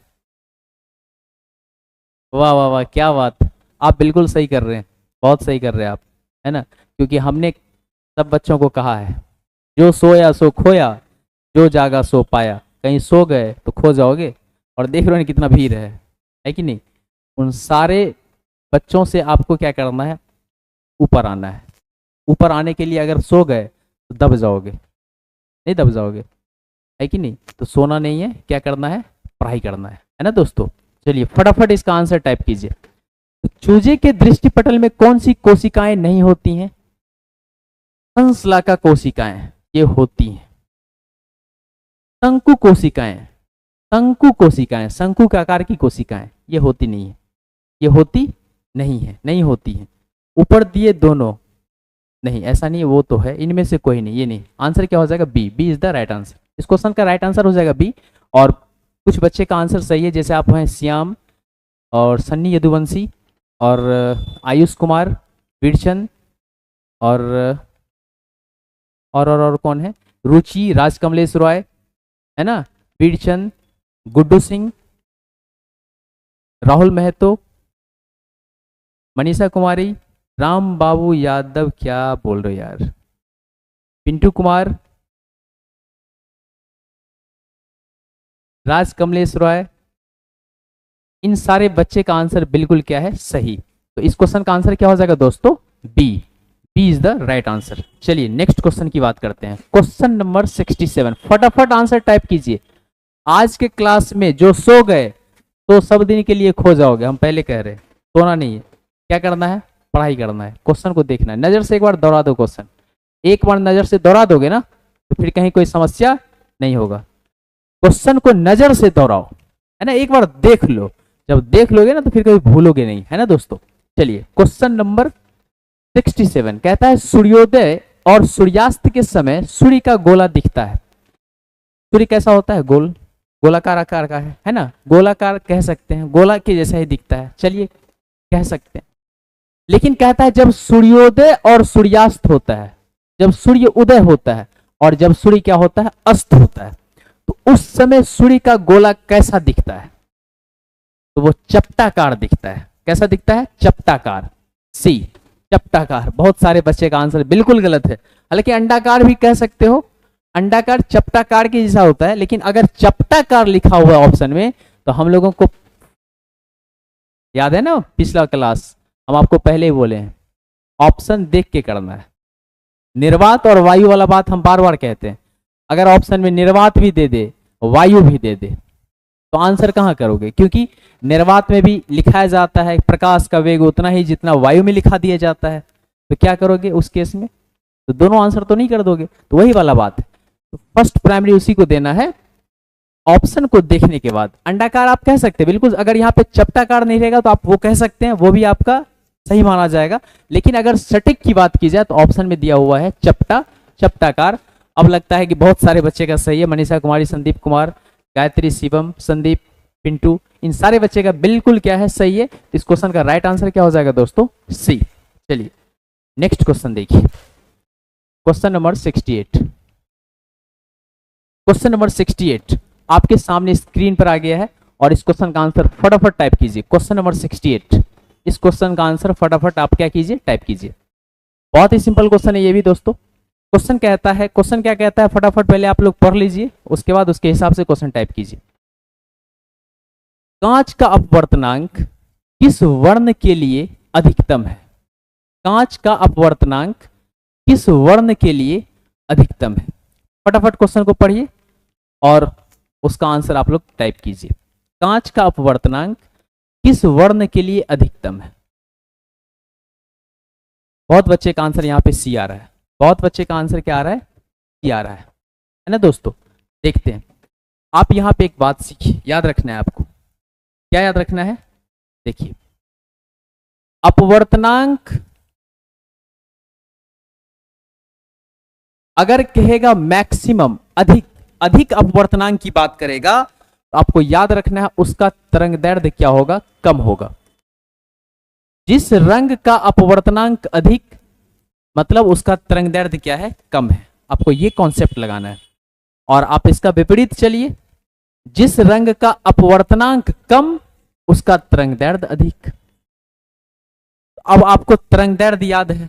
वाह वाह वाह, क्या बात, आप बिल्कुल सही कर रहे हैं, बहुत सही कर रहे हैं आप, है ना। क्योंकि हमने सब बच्चों को कहा है, जो सोया सो खोया, जो जागा सो पाया। कहीं सो गए तो खो जाओगे। और देख रहे हो कितना भीड़ है कि नहीं। उन सारे बच्चों से आपको क्या करना है, ऊपर आना है। ऊपर आने के लिए अगर सो गए तो दब जाओगे, नहीं दब जाओगे, है कि नहीं। तो सोना नहीं है, क्या करना है, पढ़ाई करना है ना दोस्तों। चलिए फटाफट इसका आंसर टाइप कीजिए। तो चूजे के दृष्टिपटल में कौन सी कोशिकाएं नहीं होती हैं, संश्लाका कोशिकाएं ये होती हैं। शंकु कोशिकाएं, शंकु कोशिकाएं, शंकु के आकार की कोशिकाएं ये होती नहीं है, ये होती नहीं है, नहीं होती है। ऊपर दिए दोनों नहीं, ऐसा नहीं है, वो तो है, इनमें से कोई नहीं, ये नहीं। आंसर क्या हो जाएगा, B. B is the right answer. इस क्वेश्चन का राइट आंसर हो जाएगा बी। और कुछ बच्चे का आंसर सही है, जैसे आप हैं श्याम और सन्नी यदुवंशी और आयुष कुमार, वीरचंद और कौन है, रुचि, राज कमलेश रॉय, है ना, वीरचंद, गुड्डू सिंह, राहुल महतो, मनीषा कुमारी, राम बाबू यादव, क्या बोल रहे हो यार, पिंटू कुमार, राज कमलेश रॉय, इन सारे बच्चे का आंसर बिल्कुल क्या है, सही। तो इस क्वेश्चन का आंसर क्या हो जाएगा दोस्तों, B. B is the right answer. चलिए नेक्स्ट क्वेश्चन की बात करते हैं। क्वेश्चन नंबर 67, फटाफट आंसर टाइप कीजिए। आज के क्लास में जो सो गए तो सब दिन के लिए खो जाओगे, हम पहले कह रहे हैं, सोना नहीं है, क्या करना है, पढ़ाई करना है, क्वेश्चन को देखना है, नजर से एक बार दौड़ा दो क्वेश्चन, एक बार नजर से दौड़ा दोगे ना तो फिर कहीं कोई समस्या नहीं होगा। क्वेश्चन को नजर से दोहराओ, है ना, एक बार देख लो, जब देख लोगे ना तो फिर कभी भूलोगे नहीं, है ना दोस्तों। चलिए क्वेश्चन नंबर 67 कहता है सूर्योदय और सूर्यास्त के समय सूर्य का गोला दिखता है। सूर्य कैसा होता है, गोल, गोलाकार आकार का है ना, गोलाकार कह सकते हैं, गोला के जैसा ही दिखता है, चलिए कह सकते हैं। लेकिन कहता है जब सूर्योदय और सूर्यास्त होता है, जब सूर्य उदय होता है और जब सूर्य क्या होता है, अस्त होता है, तो उस समय सूर्य का गोला कैसा दिखता है, तो वो चपटाकार दिखता है। कैसा दिखता है, चपटाकार, सी, चपटाकार। बहुत सारे बच्चे का आंसर बिल्कुल गलत है, हालांकि अंडाकार भी कह सकते हो, अंडाकार चपटाकार के जैसा होता है, लेकिन अगर चपटाकार लिखा हुआ है ऑप्शन में तो हम लोगों को याद है ना, पिछला क्लास हम आपको पहले ही बोले हैं, ऑप्शन देख के करना है। निर्वात और वायु वाला बात हम बार बार कहते हैं, अगर ऑप्शन में निर्वात भी दे दे, वायु भी दे दे, तो आंसर कहां करोगे, क्योंकि निर्वात में भी लिखाया जाता है प्रकाश का वेग उतना ही जितना वायु में लिखा दिया जाता है, तो क्या करोगे उस केस में, तो दोनों आंसर तो नहीं कर दोगे, तो वही वाला बात है। तो फर्स्ट प्राइमरी उसी को देना है, ऑप्शन को देखने के बाद। अंडाकार आप कह सकते हैं बिल्कुल, अगर यहाँ पे चपटाकार नहीं रहेगा तो आप वो कह सकते हैं, वो भी आपका सही माना जाएगा, लेकिन अगर सटीक की बात की जाए तो ऑप्शन में दिया हुआ है चपटाकार। अब लगता है कि बहुत सारे बच्चे का सही है, मनीषा कुमारी, संदीप कुमार, गायत्री, शिवम, संदीप, पिंटू, इन सारे बच्चे का बिल्कुल क्या है, सही है। इस क्वेश्चन का राइट आंसर क्या हो जाएगा दोस्तों, सी। चलिए नेक्स्ट क्वेश्चन देखिए, क्वेश्चन नंबर 68। क्वेश्चन नंबर 68 आपके सामने स्क्रीन पर आ गया है और इस क्वेश्चन का आंसर फटाफट टाइप कीजिए। क्वेश्चन नंबर 68, इस क्वेश्चन का आंसर फटाफट आप क्या कीजिए, टाइप कीजिए। बहुत ही सिंपल क्वेश्चन है ये भी दोस्तों। क्वेश्चन कहता है, क्वेश्चन क्या कहता है, फटाफट पहले आप लोग पढ़ लीजिए, उसके बाद उसके हिसाब से क्वेश्चन टाइप कीजिए। कांच का अपवर्तनांक किस वर्ण के लिए अधिकतम है, कांच का अपवर्तनांक किस वर्ण के लिए अधिकतम है। फटाफट क्वेश्चन को पढ़िए और उसका आंसर आप लोग टाइप कीजिए। कांच का अपवर्तनांक किस वर्ण के लिए अधिकतम है। बहुत बच्चे का आंसर यहाँ पे सी आ रहा है, बहुत बच्चे का आंसर क्या आ रहा है, सी आ रहा है ना दोस्तों। देखते हैं, आप यहाँ पे एक बात सीखिए, याद रखना है आपको, क्या याद रखना है, देखिए अपवर्तनांक अगर कहेगा मैक्सिमम, अधिक अपवर्तनांक की बात करेगा, तो आपको याद रखना है उसका तरंगदैर्ध्य क्या होगा, कम होगा। जिस रंग का अपवर्तनांक अधिक, मतलब उसका तरंगदैर्ध्य क्या है, कम है। आपको ये कॉन्सेप्ट लगाना है। और आप इसका विपरीत चलिए, जिस रंग का अपवर्तनांक कम, उसका तरंगदैर्ध्य अधिक। अब आपको तरंगदैर्ध्य याद है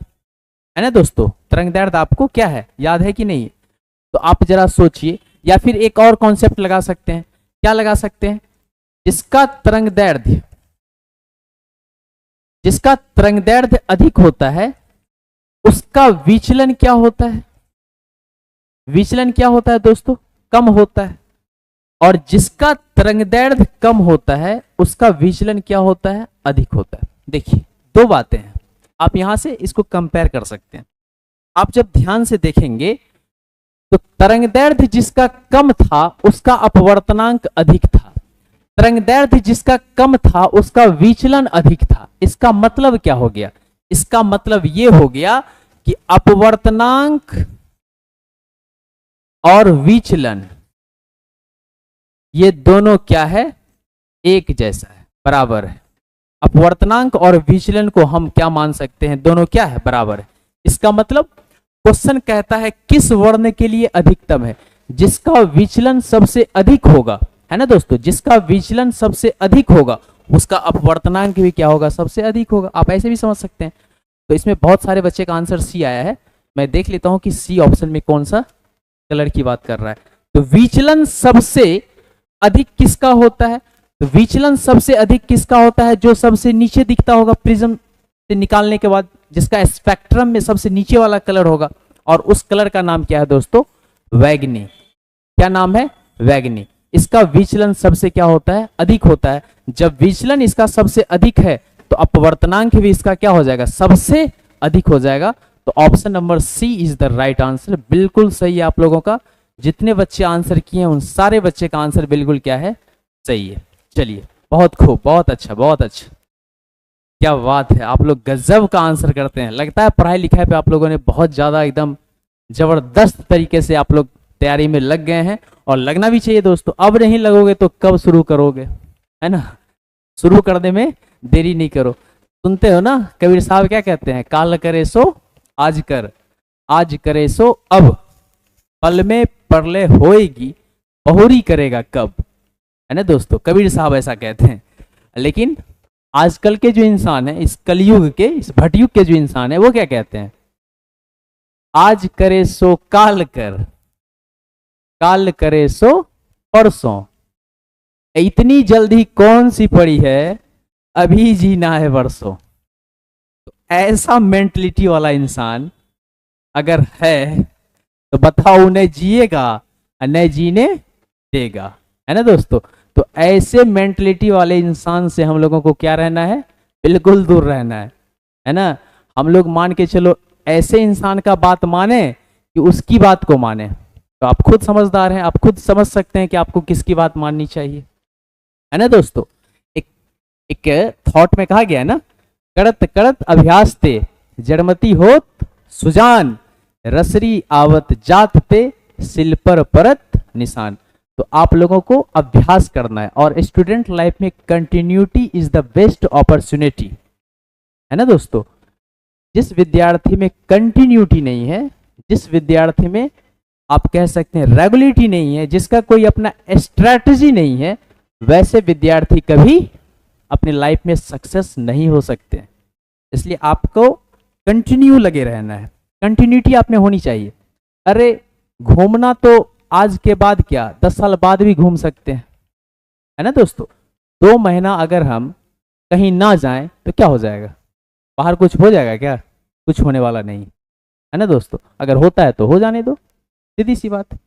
ना दोस्तों, तरंगदैर्ध्य आपको क्या है, याद है कि नहीं, तो आप जरा सोचिए। या फिर एक और कॉन्सेप्ट लगा सकते हैं, क्या लगा सकते हैं, जिसका तरंगदैर्ध्य अधिक होता है उसका विचलन क्या होता है, विचलन क्या होता है दोस्तों, कम होता है। और जिसका तरंगदैर्ध्य कम होता है उसका विचलन क्या होता है, अधिक होता है। देखिए दो बातें हैं, आप यहां से इसको कंपेयर कर सकते हैं। आप जब ध्यान से देखेंगे तो तरंगदैर्ध्य जिसका कम था उसका अपवर्तनांक अधिक था, तरंगदैर्ध्य जिसका कम था उसका विचलन अधिक था। इसका मतलब क्या हो गया, इसका मतलब यह हो गया कि अपवर्तनांक और विचलन ये दोनों क्या है, एक जैसा है, बराबर है। अपवर्तनांक और विचलन को हम क्या मान सकते हैं, दोनों क्या है, बराबर है। इसका मतलब क्वेश्चन कहता है किस वर्ण के लिए अधिकतम है, जिसका विचलन सबसे अधिक होगा, है ना दोस्तों, जिसका विचलन सबसे अधिक होगा उसका अपवर्तनांक भी क्या होगा, सबसे अधिक होगा। आप ऐसे भी समझ सकते हैं। तो इसमें बहुत सारे बच्चे का आंसर सी आया है। मैं देख लेता हूं कि सी ऑप्शन में कौन सा कलर की बात कर रहा है। तो विचलन सबसे अधिक किसका होता है, तो विचलन सबसे अधिक किसका होता है, जो सबसे नीचे दिखता होगा प्रिज्म से निकालने के बाद, जिसका स्पेक्ट्रम में सबसे नीचे वाला कलर होगा, और उस कलर का नाम क्या है दोस्तों, वैगनी। क्या नाम है, वैगनी। इसका विचलन सबसे क्या होता है, अधिक होता है। जब विचलन इसका सबसे अधिक है तो अपवर्तनांक भी इसका क्या हो जाएगा, सबसे अधिक हो जाएगा। तो option number C is the right answer. बिल्कुल सही है आप लोगों का। जितने बच्चे आंसर किए हैं उन सारे बच्चे का आंसर बिल्कुल क्या है, सही है। चलिए, बहुत खूब, बहुत अच्छा, बहुत अच्छा, क्या बात है। आप लोग गजब का आंसर करते हैं। लगता है पढ़ाई लिखाई पे आप लोगों ने बहुत ज्यादा एकदम जबरदस्त तरीके से आप लोग तैयारी में लग गए हैं, और लगना भी चाहिए दोस्तों। अब नहीं लगोगे तो कब शुरू करोगे, है ना। शुरू करने में देरी नहीं करो। सुनते हो ना कबीर साहब क्या कहते हैं, काल करे सो आज कर, आज करे सो अब, पल में परले होएगी, बहुरी करेगा कब, है ना दोस्तों। कबीर साहब ऐसा कहते हैं। लेकिन आजकल के जो इंसान है, इस कलयुग के, इस भटयुग के जो इंसान है, वो क्या कहते हैं, आज करे सो काल कर, काल करे सो परसों, इतनी जल्दी कौन सी पड़ी है, अभी जीना है वर्षों। तो ऐसा मेंटलिटी वाला इंसान अगर है तो बताओ, उन्हें जिएगा और न जीने देगा, है ना दोस्तों। तो ऐसे मेंटलिटी वाले इंसान से हम लोगों को क्या रहना है, बिल्कुल दूर रहना है ना। हम लोग मान के चलो ऐसे इंसान का बात माने कि उसकी बात को माने। तो आप खुद समझदार हैं, आप खुद समझ सकते हैं कि आपको किसकी बात माननी चाहिए, है ना दोस्तों। एक थॉट में कहा गया है ना, करत करत अभ्यास ते जड़मती होत सुजान, रसरी आवत जात पे सिल पर परत निशान। तो आप लोगों को अभ्यास करना है, और स्टूडेंट लाइफ में continuity is the best opportunity, है ना दोस्तों। जिस विद्यार्थी में कंटिन्यूटी नहीं है, जिस विद्यार्थी में आप कह सकते हैं रेगुलरिटी नहीं है, जिसका कोई अपना स्ट्रैटेजी नहीं है, वैसे विद्यार्थी कभी अपनी लाइफ में सक्सेस नहीं हो सकते। इसलिए आपको कंटिन्यू लगे रहना है, कंटिन्यूटी आप में होनी चाहिए। अरे घूमना तो आज के बाद क्या, 10 साल बाद भी घूम सकते हैं, है ना दोस्तों। 2 महीना अगर हम कहीं ना जाएं तो क्या हो जाएगा, बाहर कुछ हो जाएगा क्या, कुछ होने वाला नहीं, है ना दोस्तों। अगर होता है तो हो जाने दो, सीधी सी बात।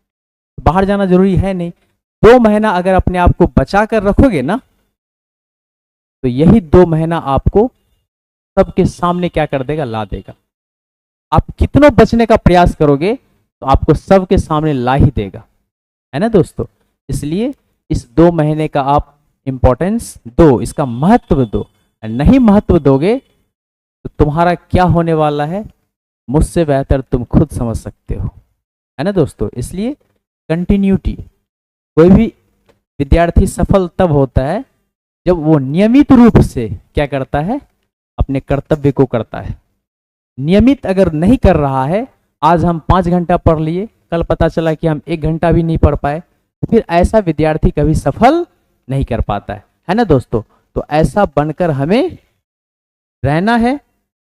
बाहर जाना जरूरी है नहीं। 2 महीना अगर अपने आप को बचा कर रखोगे ना, तो यही 2 महीना आपको सबके सामने क्या कर देगा, ला देगा। आप कितना बचने का प्रयास करोगे तो आपको सबके सामने ला ही देगा, है ना दोस्तों। इसलिए इस 2 महीने का आप इंपॉर्टेंस दो, इसका महत्व दो। नहीं महत्व दोगे तो तुम्हारा क्या होने वाला है, मुझसे बेहतर तुम खुद समझ सकते हो, है ना दोस्तों। इसलिए कंटिन्यूटी, कोई भी विद्यार्थी सफल तब होता है जब वो नियमित रूप से क्या करता है, अपने कर्तव्य को करता है। नियमित अगर नहीं कर रहा है, आज हम 5 घंटा पढ़ लिए, कल पता चला कि हम 1 घंटा भी नहीं पढ़ पाए, तो फिर ऐसा विद्यार्थी कभी सफल नहीं कर पाता है ना दोस्तों। तो ऐसा बनकर हमें रहना है,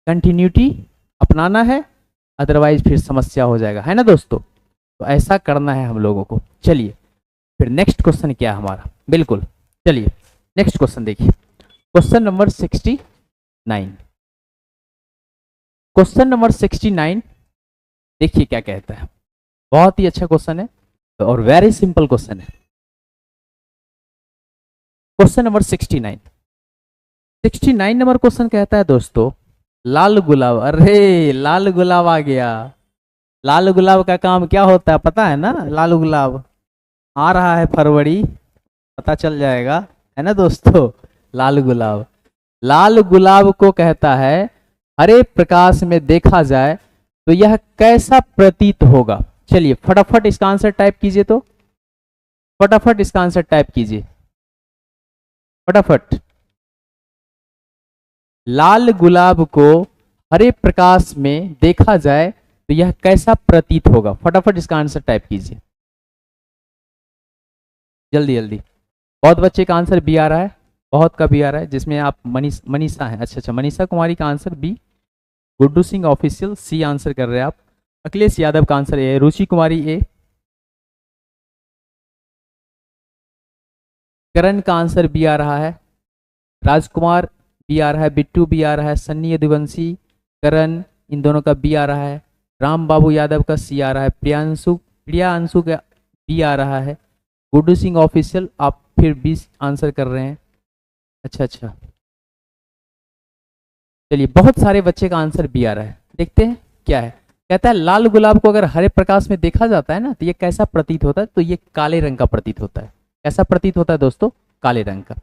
कंटिन्यूटी अपनाना है, अदरवाइज फिर समस्या हो जाएगा, है ना दोस्तों। तो ऐसा करना है हम लोगों को। चलिए फिर नेक्स्ट क्वेश्चन क्या है हमारा, बिल्कुल चलिए नेक्स्ट क्वेश्चन देखिए। क्वेश्चन नंबर 69, क्वेश्चन नंबर 69 देखिए क्या कहता है। बहुत ही अच्छा क्वेश्चन है और वेरी सिंपल क्वेश्चन है। क्वेश्चन नंबर 69 नंबर क्वेश्चन कहता है दोस्तों, लाल गुलाब, अरे लाल गुलाब आ गया। लाल गुलाब का काम क्या होता है पता है ना। लाल गुलाब आ रहा है फरवरी, पता चल जाएगा, है ना दोस्तों। लाल गुलाब, लाल गुलाब को कहता है हरे प्रकाश में देखा जाए तो यह कैसा प्रतीत होगा। चलिए फटाफट इसका आंसर टाइप कीजिए, तो फटाफट इसका आंसर टाइप कीजिए फटाफट। लाल गुलाब को हरे प्रकाश में देखा जाए तो यह कैसा प्रतीत होगा। फटाफट इसका आंसर टाइप कीजिए, जल्दी जल्दी। बहुत बच्चे का आंसर बी आ रहा है, बहुत का बी आ रहा है, जिसमें आप मनीषा है, अच्छा मनीषा कुमारी का answer B. Guddu Singh official C answer कर रहे हैं आप। अखिलेश यादव का आंसर ए। रुचि कुमारी ए। करण का आंसर बी आ रहा है। राजकुमार बी आ रहा है। बिट्टू बी आ रहा है। सन्नी यदुवंशी, करण, इन दोनों का बी आ रहा है। राम बाबू यादव का सी आ रहा है। प्रियांशु का बी आ रहा है। गुड्डू सिंह ऑफिशियल आप फिर बी आंसर कर रहे हैं। अच्छा, चलिए बहुत सारे बच्चे का आंसर बी आ रहा है, देखते हैं क्या है। कहता है लाल गुलाब को अगर हरे प्रकाश में देखा जाता है ना तो ये कैसा प्रतीत होता है, तो ये काले रंग का प्रतीत होता है। कैसा प्रतीत होता है दोस्तों? काले रंग का।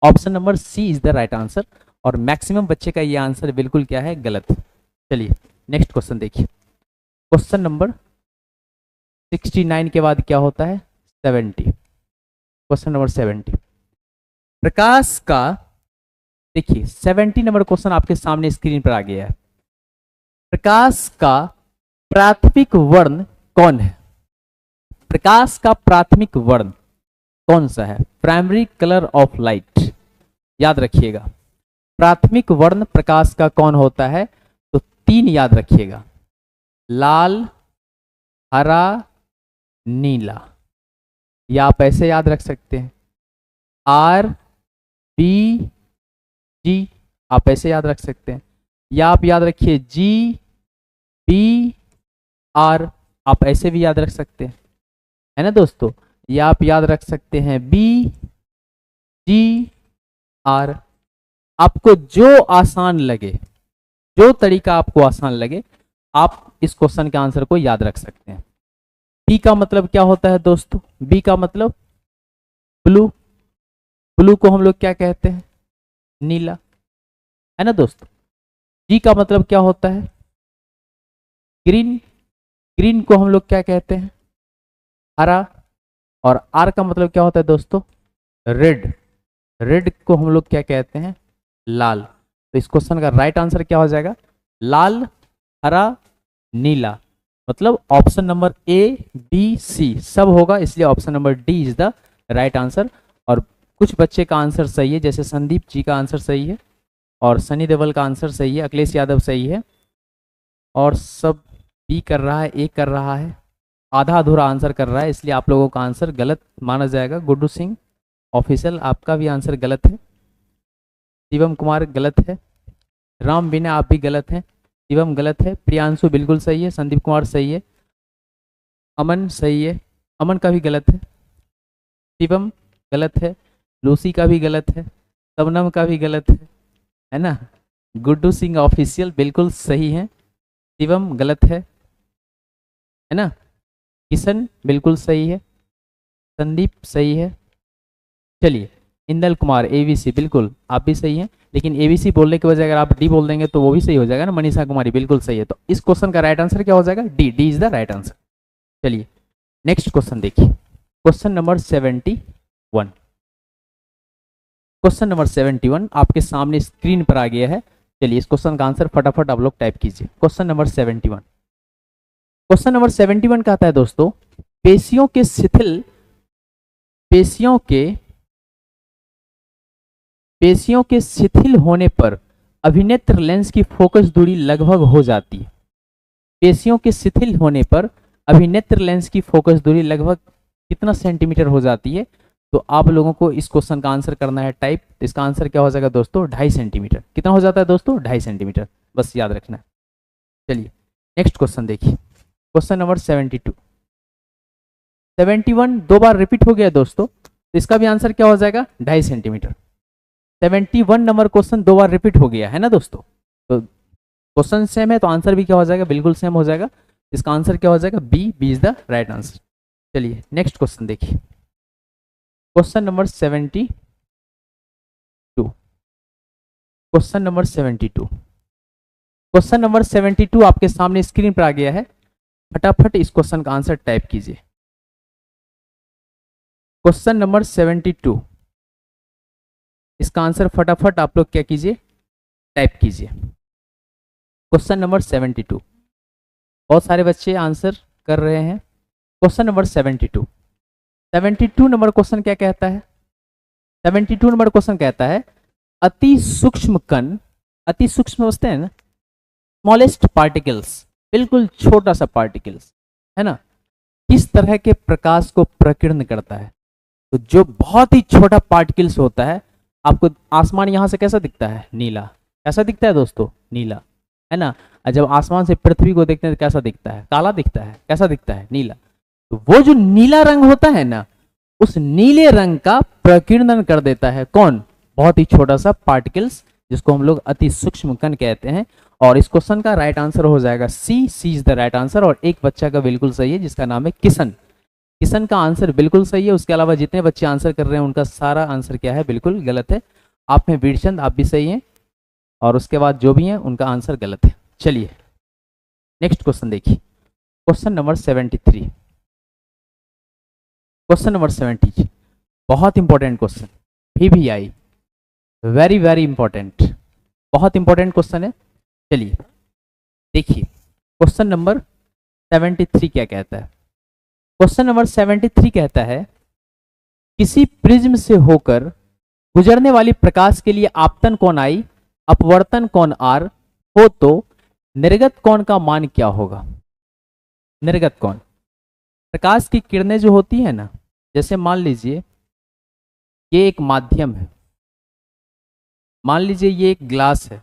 Option number C is the right answer. और मैक्सिमम बच्चे का ये आंसर बिल्कुल क्या है? गलत। चलिए नेक्स्ट क्वेश्चन देखिए। क्वेश्चन नंबर 69 के बाद क्या होता है? 70। क्वेश्चन नंबर 70 प्रकाश का, देखिए 70 नंबर क्वेश्चन आपके सामने स्क्रीन पर आ गया है। प्रकाश का प्राथमिक वर्ण कौन है? प्रकाश का प्राथमिक वर्ण कौन सा है? प्राइमरी कलर ऑफ लाइट, याद रखिएगा। प्राथमिक वर्ण प्रकाश का कौन होता है? तो 3 याद रखिएगा, लाल, हरा, नीला। या आप ऐसे याद रख सकते हैं, आर बी जी, आप ऐसे याद रख सकते हैं। या आप याद रखिए जी बी आर, आप ऐसे भी याद रख सकते हैं, है ना दोस्तों। या आप याद रख सकते हैं बी जी आर। आपको जो आसान लगे, जो तरीका आपको आसान लगे, आप इस क्वेश्चन के आंसर को याद रख सकते हैं। बी का मतलब क्या होता है दोस्तों? बी का मतलब ब्लू। ब्लू को हम लोग क्या कहते हैं? नीला, है ना दोस्तों। जी का मतलब क्या होता है? ग्रीन। ग्रीन को हम लोग क्या कहते हैं? हरा। और आर का मतलब क्या होता है दोस्तों? रेड। रेड को हम लोग क्या कहते हैं? लाल। तो इस क्वेश्चन का राइट आंसर क्या हो जाएगा? लाल, हरा, नीला। मतलब option number A B C सब होगा, इसलिए option number D is the right answer. और कुछ बच्चे का आंसर सही है, जैसे संदीप जी का आंसर सही है, और सनी देवल का आंसर सही है, अखिलेश यादव सही है, और सब बी कर रहा है, ए कर रहा है, आधा अधूरा आंसर कर रहा है, इसलिए आप लोगों का आंसर गलत माना जाएगा। गुड्डू सिंह ऑफिशियल आपका भी आंसर गलत है। शिवम कुमार गलत है। राम बिना आप भी गलत हैं। शिवम गलत है। प्रियांशु बिल्कुल सही है। संदीप कुमार सही है। अमन सही है। अमन का भी गलत है। शिवम गलत है। लूसी का भी गलत है। सबनम का भी गलत है ना। गुड्डू सिंह ऑफिशियल बिल्कुल सही है। शिवम गलत है ना। किशन बिल्कुल सही है। संदीप सही है। चलिए इंदल कुमार एबीसी बिल्कुल आप भी सही हैं, लेकिन एबीसी बोलने की बजाय अगर आप डी बोल देंगे तो वो भी सही हो जाएगा ना। मनीषा कुमारी बिल्कुल सही है। तो इस क्वेश्चन का राइट आंसर क्या हो जाएगा? D. D is the right answer. चलिए नेक्स्ट क्वेश्चन देखिए। Question number 71। क्वेश्चन नंबर 71 आपके सामने स्क्रीन पर आ गया है। चलिए इस क्वेश्चन का आंसर फटाफट आप लोग टाइप कीजिए। Question number 71। क्वेश्चन नंबर 71 कहता है दोस्तों, पेशियों के शिथिल पेशियों के शिथिल होने पर अभिनेत्र लेंस की फोकस दूरी लगभग हो जाती है। पेशियों के शिथिल होने पर अभिनेत्र लेंस की फोकस दूरी लगभग कितना सेंटीमीटर हो जाती है? तो आप लोगों को इस क्वेश्चन का आंसर करना है टाइप। तो इसका आंसर क्या हो जाएगा दोस्तों? 2.5 सेंटीमीटर। कितना हो जाता है दोस्तों? 2.5 सेंटीमीटर, बस याद रखना है। चलिए नेक्स्ट क्वेश्चन देखिए। Question number 72। 71 दो बार रिपीट हो गया दोस्तों, तो इसका भी आंसर क्या हो जाएगा? 2.5 सेंटीमीटर। 71 नंबर क्वेश्चन दो बार रिपीट हो गया है ना दोस्तों। तो क्वेश्चन सेम है तो आंसर भी क्या हो जाएगा? बिल्कुल सेम हो जाएगा। इसका आंसर क्या हो जाएगा? B. B is the right answer. चलिए नेक्स्ट क्वेश्चन देखिए। Question number 72। Question number 72। Question number 72 आपके सामने स्क्रीन पर आ गया है। फटाफट इस क्वेश्चन का आंसर टाइप कीजिए। क्वेश्चन नंबर 72, इसका आंसर फटाफट आप लोग क्या कीजिए? टाइप कीजिए। Question number 72। बहुत सारे बच्चे आंसर कर रहे हैं। Question number 72। 72 नंबर क्वेश्चन क्या कहता है? 72 नंबर क्वेश्चन कहता है अति सूक्ष्म कण, अति सूक्ष्म समझते हैं ना, स्मॉलेस्ट पार्टिकल्स, बिल्कुल छोटा सा पार्टिकल्स है ना, किस तरह के प्रकाश को प्रकीर्ण करता है। तो जो बहुत ही छोटा पार्टिकल्स होता है, आपको आसमान यहां से कैसा दिखता है, नीला, कैसा दिखता है दोस्तों, नीला, है ना। और जब आसमान से पृथ्वी को देखते हैं तो कैसा दिखता है, काला दिखता है, कैसा दिखता है, नीला। तो वो जो नीला रंग होता है ना, उस नीले रंग का प्रकीर्णन कर देता है कौन, बहुत ही छोटा सा पार्टिकल्स, जिसको हम लोग अति सूक्ष्म कण कहते हैं। और इस क्वेश्चन का राइट आंसर हो जाएगा सी, सी इज द राइट आंसर। और एक बच्चा का बिल्कुल सही है जिसका नाम है किशन, किशन का आंसर बिल्कुल सही है। उसके अलावा जितने बच्चे आंसर कर रहे हैं उनका सारा आंसर क्या है, बिल्कुल गलत है। आप में वीरचंद, आप भी सही हैं, और उसके बाद जो भी हैं उनका आंसर गलत है। चलिए नेक्स्ट क्वेश्चन देखिए, क्वेश्चन नंबर 73, क्वेश्चन नंबर 70, बहुत important question, VVI, very very important, बहुत इंपॉर्टेंट क्वेश्चन है। चलिए देखिए क्वेश्चन नंबर 73 क्या कहता है। क्वेश्चन नंबर 73 कहता है किसी प्रिज्म से होकर गुजरने वाली प्रकाश के लिए आपतन कोण I, अपवर्तन कोण R हो तो निर्गत कोण का मान क्या होगा। निर्गत कोण, प्रकाश की किरणें जो होती है ना, जैसे मान लीजिए ये एक माध्यम है, मान लीजिए ये एक ग्लास है,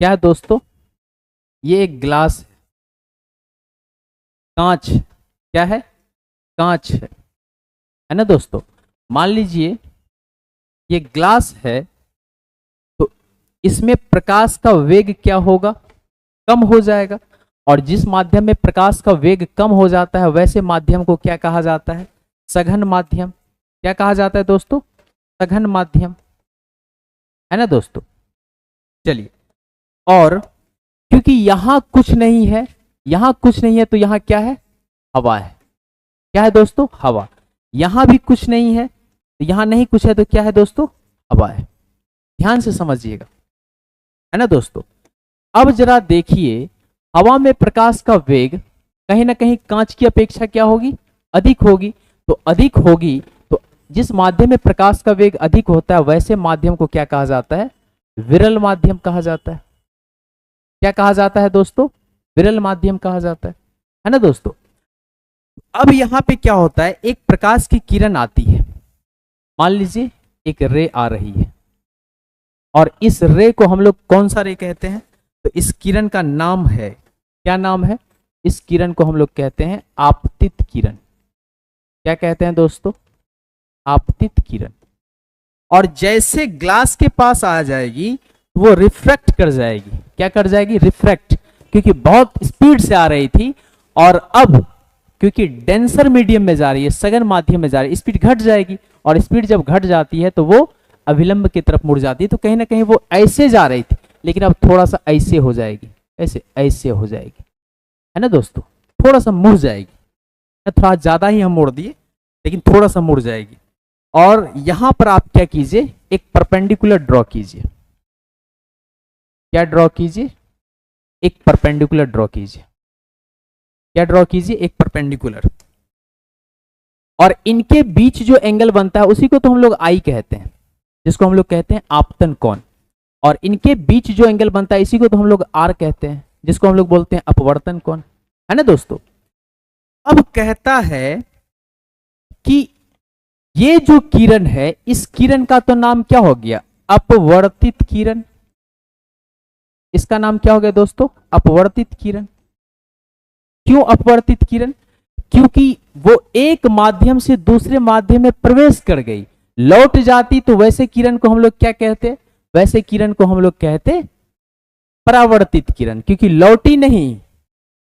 क्या है दोस्तों, ये एक ग्लास है, कांच, क्या है, कांच है ना दोस्तों। मान लीजिए ये ग्लास है, तो इसमें प्रकाश का वेग क्या होगा, कम हो जाएगा। और जिस माध्यम में प्रकाश का वेग कम हो जाता है वैसे माध्यम को क्या कहा जाता है, सघन माध्यम। क्या कहा जाता है दोस्तों, सघन माध्यम, है ना दोस्तों। चलिए, और क्योंकि यहां कुछ नहीं है, यहां कुछ नहीं है, तो यहां क्या है, हवा है। क्या है दोस्तों, हवा। यहां भी कुछ नहीं है, तो यहां नहीं कुछ है, तो क्या है दोस्तों, हवा है। ध्यान से समझिएगा, है ना दोस्तों। अब जरा देखिए, हवा में प्रकाश का वेग कहीं ना कहीं कांच की अपेक्षा क्या होगी, अधिक होगी। तो अधिक होगी, तो जिस माध्यम में प्रकाश का वेग अधिक होता है वैसे माध्यम को क्या कहा जाता है, विरल माध्यम कहा जाता है। क्या कहा जाता है दोस्तों, विरल माध्यम कहा जाता है ना दोस्तों। अब यहां पे क्या होता है, एक प्रकाश की किरण आती है, मान लीजिए एक रे आ रही है, और इस रे को हम लोग कौन सा रे कहते हैं, तो इस किरण का नाम है, क्या नाम है, इस किरण को हम लोग कहते हैं आपतित किरण। क्या कहते हैं दोस्तों, आपतित किरण। और जैसे ग्लास के पास आ जाएगी वो रिफ्रैक्ट कर जाएगी। क्या कर जाएगी, रिफ्रैक्ट, क्योंकि बहुत स्पीड से आ रही थी, और अब क्योंकि डेंसर मीडियम में जा रही है, सघन माध्यम में जा रही है, स्पीड घट जाएगी। और स्पीड जब घट जाती है तो वो अविलंब की तरफ मुड़ जाती है। तो कहीं ना कहीं वो ऐसे जा रही थी, लेकिन अब थोड़ा सा ऐसे हो जाएगी, ऐसे ऐसे हो जाएगी, है ना दोस्तों, थोड़ा सा मुड़ जाएगी। थोड़ा ज्यादा ही हम मोड़ दिए, लेकिन थोड़ा सा मुड़ जाएगी। और यहां पर आप क्या कीजिए, एक परपेंडिकुलर ड्रॉ कीजिए। क्या ड्रॉ कीजिए, एक परपेंडिकुलर ड्रॉ कीजिए। क्या ड्रॉ कीजिए, एक परपेंडिकुलर। और इनके बीच जो एंगल बनता है उसी को तो हम लोग आई कहते हैं, जिसको हम लोग कहते हैं आपतन कोण। और इनके बीच जो एंगल बनता है इसी को तो हम लोग आर कहते हैं, जिसको हम लोग बोलते हैं अपवर्तन कोण, है ना दोस्तों। अब कहता है कि ये जो किरण है, इस किरण का तो नाम क्या हो गया, अपवर्तित किरण। इसका नाम क्या हो गया दोस्तों, अपवर्तित किरण। क्यों अपवर्तित किरण, क्योंकि वो एक माध्यम से दूसरे माध्यम में प्रवेश कर गई, लौट जाती तो वैसे किरण को हम लोग क्या कहते, वैसे किरण को हम लोग कहते परावर्तित किरण, क्योंकि लौटी नहीं,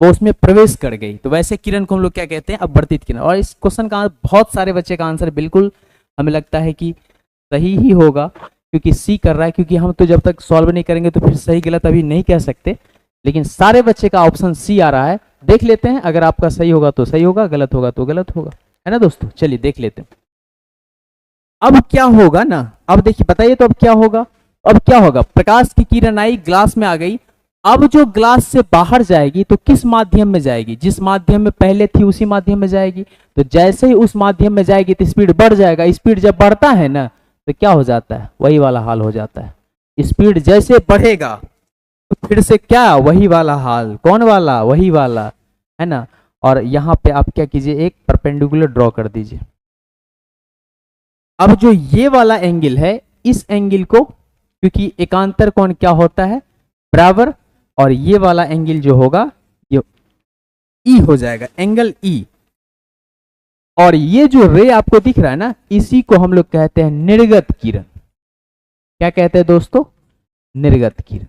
वो उसमें प्रवेश कर गई, तो वैसे किरण को हम लोग क्या कहते हैं, अपवर्तित किरण। और इस क्वेश्चन का बहुत सारे बच्चे का आंसर बिल्कुल हमें लगता है कि सही ही होगा, क्योंकि सी कर रहा है। क्योंकि हम तो जब तक सॉल्व नहीं करेंगे तो फिर सही गलत अभी नहीं कह सकते, लेकिन सारे बच्चे का ऑप्शन सी आ रहा है। देख लेते हैं, अगर आपका सही होगा तो सही होगा, गलत होगा तो गलत होगा, है ना दोस्तों। चलिए देख लेते हैं अब क्या होगा ना। अब देखिए, बताइए तो अब क्या होगा, अब क्या होगा, प्रकाश की किरण आई, ग्लास में आ गई, अब जो ग्लास से बाहर जाएगी तो किस माध्यम में जाएगी? जिस माध्यम में पहले थी उसी माध्यम में जाएगी। तो जैसे ही उस माध्यम में जाएगी तो स्पीड बढ़ जाएगा। स्पीड जब बढ़ता है ना तो क्या हो जाता है? वही वाला हाल हो जाता है। स्पीड जैसे बढ़ेगा तो फिर से क्या? वही वाला हाल। कौन वाला? वही वाला, है ना। और यहां पे आप क्या कीजिए, एक परपेंडिकुलर ड्रॉ कर दीजिए। अब जो ये वाला एंगल है, इस एंगल को, क्योंकि एकांतर कोण क्या होता है? बराबर। और ये वाला एंगल जो होगा ये ई हो जाएगा, एंगल ई। और ये जो रे आपको दिख रहा है ना, इसी को हम लोग कहते हैं निर्गत किरण। क्या कहते हैं दोस्तों? निर्गत किरण।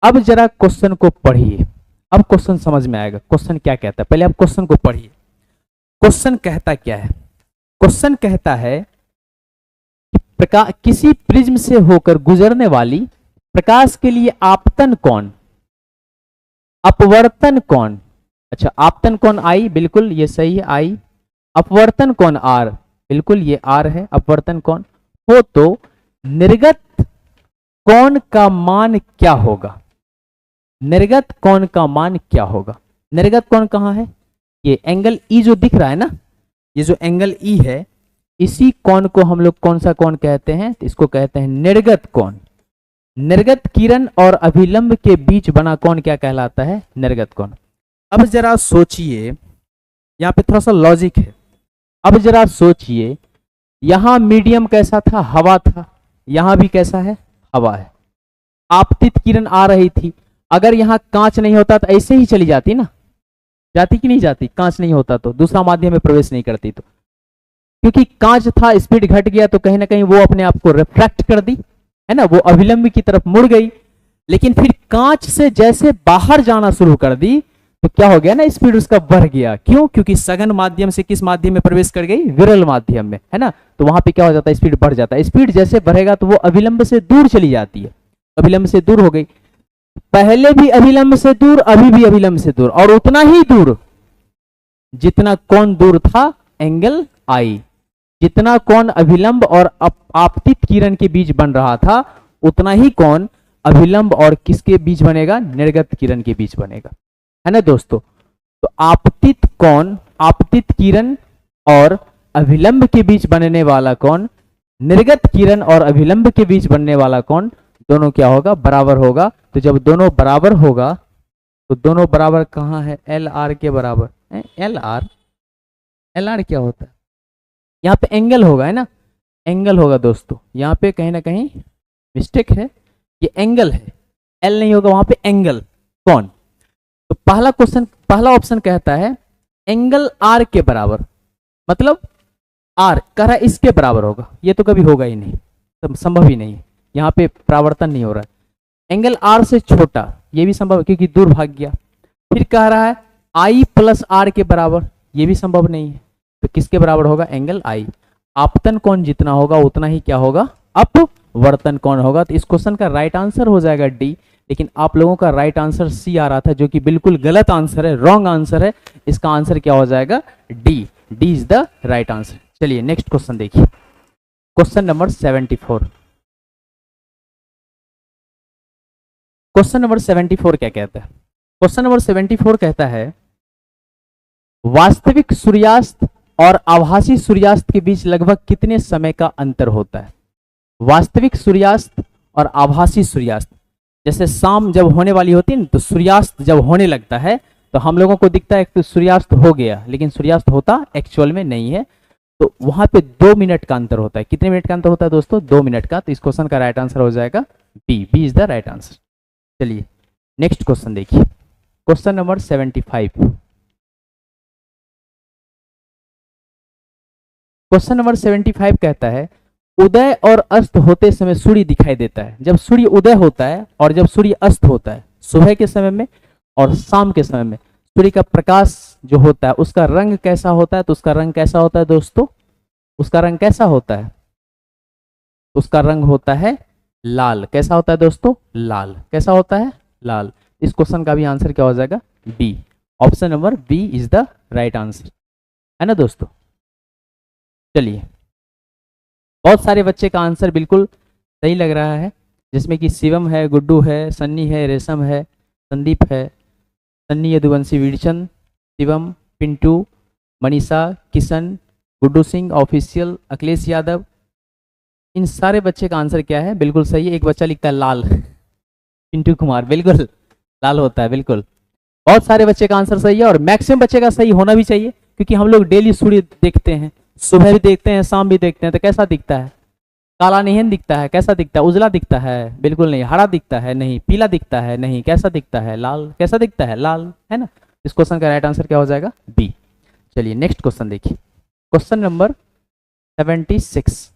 अब जरा क्वेश्चन को पढ़िए, अब क्वेश्चन समझ में आएगा क्वेश्चन क्या कहता है। पहले आप क्वेश्चन को पढ़िए। क्वेश्चन कहता क्या है? क्वेश्चन कहता है कि किसी प्रिज्म से होकर गुजरने वाली प्रकाश के लिए आपतन कोण, अपवर्तन कोण, अच्छा आपतन कोण आई, बिल्कुल ये सही है आई। अपवर्तन कोण आर, बिल्कुल ये आर है अपवर्तन कोण हो, तो निर्गत कोण का मान क्या होगा? निर्गत कोण का मान क्या होगा? निर्गत कोण कहां है? ये एंगल ई जो दिख रहा है ना, ये जो एंगल ई है, इसी कोण को हम लोग कौन सा कोण कहते हैं? तो इसको कहते हैं निर्गत कोण। निर्गत किरण और अभिलंब के बीच बना कोण क्या कहलाता है? निर्गत कोण। अब जरा सोचिए, यहां पे थोड़ा सा लॉजिक है। अब जरा सोचिए, यहां मीडियम कैसा था? हवा था। यहां भी कैसा है? हवा है। आपतित किरण आ रही थी। अगर यहां कांच नहीं होता तो ऐसे ही चली जाती ना, जाती कि नहीं जाती? कांच नहीं होता तो दूसरा माध्यम में प्रवेश नहीं करती। तो क्योंकि कांच था, स्पीड घट गया तो कहीं ना कहीं वो अपने आप को रिफ्रैक्ट कर दी, है ना, वो अभिलंब की तरफ मुड़ गई। लेकिन फिर कांच से जैसे बाहर जाना शुरू कर दी तो क्या हो गया ना, स्पीड उसका बढ़ गया। क्यों? क्योंकि सघन माध्यम से किस माध्यम में प्रवेश कर गई? विरल माध्यम में, है ना। तो वहां पे क्या हो जाता है? स्पीड बढ़ जाता है। स्पीड जैसे बढ़ेगा तो वो अभिलंब से दूर चली जाती है। अभिलंब से दूर हो गई, पहले भी अभिलंब से दूर, अभी भी अभिलंब से दूर, और उतना ही दूर जितना कोण दूर था एंगल आई। जितना कोण अभिलंब और आपतित किरण के बीच बन रहा था, उतना ही कोण अभिलंब और किसके बीच बनेगा? निर्गत किरण के बीच बनेगा, है ना दोस्तों। तो आपतित कोण, आपतित किरण और अभिलंब के बीच बनने वाला कोण, निर्गत किरण और अभिलंब के बीच बनने वाला कोण, दोनों क्या होगा? बराबर होगा। तो जब दोनों बराबर होगा तो दोनों बराबर कहां है? एल आर के बराबर। एल आर, एल आर क्या होता है? यहाँ पे एंगल होगा, है ना, एंगल होगा दोस्तों। यहाँ पे कहीं ना कहीं मिस्टेक है, ये एंगल है, एल नहीं होगा वहां पे, एंगल। कौन? तो पहला क्वेश्चन, पहला ऑप्शन कहता है एंगल आर के बराबर, मतलब आर कह रहा है इसके बराबर होगा। ये तो कभी होगा ही नहीं, तो संभव ही नहीं है, यहाँ पे परावर्तन नहीं हो रहा है। एंगल आर से छोटा, ये भी संभव है क्योंकि दूर भाग गया। फिर कह रहा है आई प्लस आर के बराबर, ये भी संभव नहीं है। तो किसके बराबर होगा? एंगल आई। आपतन कोण जितना होगा उतना ही क्या होगा? अपवर्तन कोण होगा। तो इस क्वेश्चन का राइट आंसर हो जाएगा डी। लेकिन आप लोगों का राइट आंसर सी आ रहा था, जो कि बिल्कुल गलत आंसर है, रॉन्ग आंसर है। इसका आंसर क्या हो जाएगा? D. D is the right answer. चलिए नेक्स्ट क्वेश्चन देखिए, क्वेश्चन नंबर 74। क्वेश्चन नंबर 74 क्या कहता है? क्वेश्चन नंबर 74 कहता है वास्तविक सूर्यास्त और आभासी सूर्यास्त के बीच लगभग कितने समय का अंतर होता है? वास्तविक सूर्यास्त और आभासी सूर्यास्त, जैसे शाम जब होने वाली होती है ना, तो सूर्यास्त जब होने लगता है तो हम लोगों को दिखता है कि सूर्यास्त हो गया, लेकिन सूर्यास्त होता एक्चुअल में नहीं है। तो वहां पे 2 मिनट का अंतर होता है। कितने मिनट का अंतर होता है दोस्तों? 2 मिनट का। तो इस क्वेश्चन का राइट आंसर हो जाएगा B. B is the right answer. चलिए नेक्स्ट क्वेश्चन देखिए, क्वेश्चन नंबर 75। क्वेश्चन नंबर 75 कहता है उदय और अस्त होते समय सूर्य दिखाई देता है। जब सूर्य उदय होता है और जब सूर्य अस्त होता है, सुबह के समय में और शाम के समय में, सूर्य का प्रकाश जो होता है उसका रंग कैसा होता है? तो उसका रंग कैसा होता है दोस्तों? उसका रंग कैसा होता है? उसका रंग होता है लाल। कैसा होता है दोस्तों? लाल। कैसा होता है? लाल। इस क्वेश्चन का भी आंसर क्या हो जाएगा? B. Option number B is the right answer, है ना दोस्तों। चलिए, बहुत सारे बच्चे का आंसर बिल्कुल सही लग रहा है। जिसमें कि शिवम है, गुड्डू है, सन्नी है, रेशम है, संदीप है, सन्नी, यदुवंशी, विरचन, शिवम, पिंटू, मनीषा, किशन, गुड्डू सिंह ऑफिशियल, अखिलेश यादव। इन सारे बच्चे का आंसर क्या है? बिल्कुल सही है। एक बच्चा लिखता है लाल पिंटू कुमार, बिल्कुल लाल होता है, बिल्कुल। बहुत सारे बच्चे का आंसर सही है और मैक्सिमम बच्चे का सही होना भी चाहिए, क्योंकि हम लोग डेली सूर्य देखते हैं, सुबह भी देखते हैं, शाम भी देखते हैं, तो कैसा दिखता है? काला नहीं दिखता है, कैसा दिखता है? उजला दिखता है? बिल्कुल नहीं। हरा दिखता है? नहीं। पीला दिखता है? नहीं। कैसा दिखता है? लाल। कैसा दिखता है? लाल, है ना? इस क्वेश्चन का राइट आंसर क्या हो जाएगा? बी। चलिए नेक्स्ट क्वेश्चन देखिए, क्वेश्चन नंबर 76।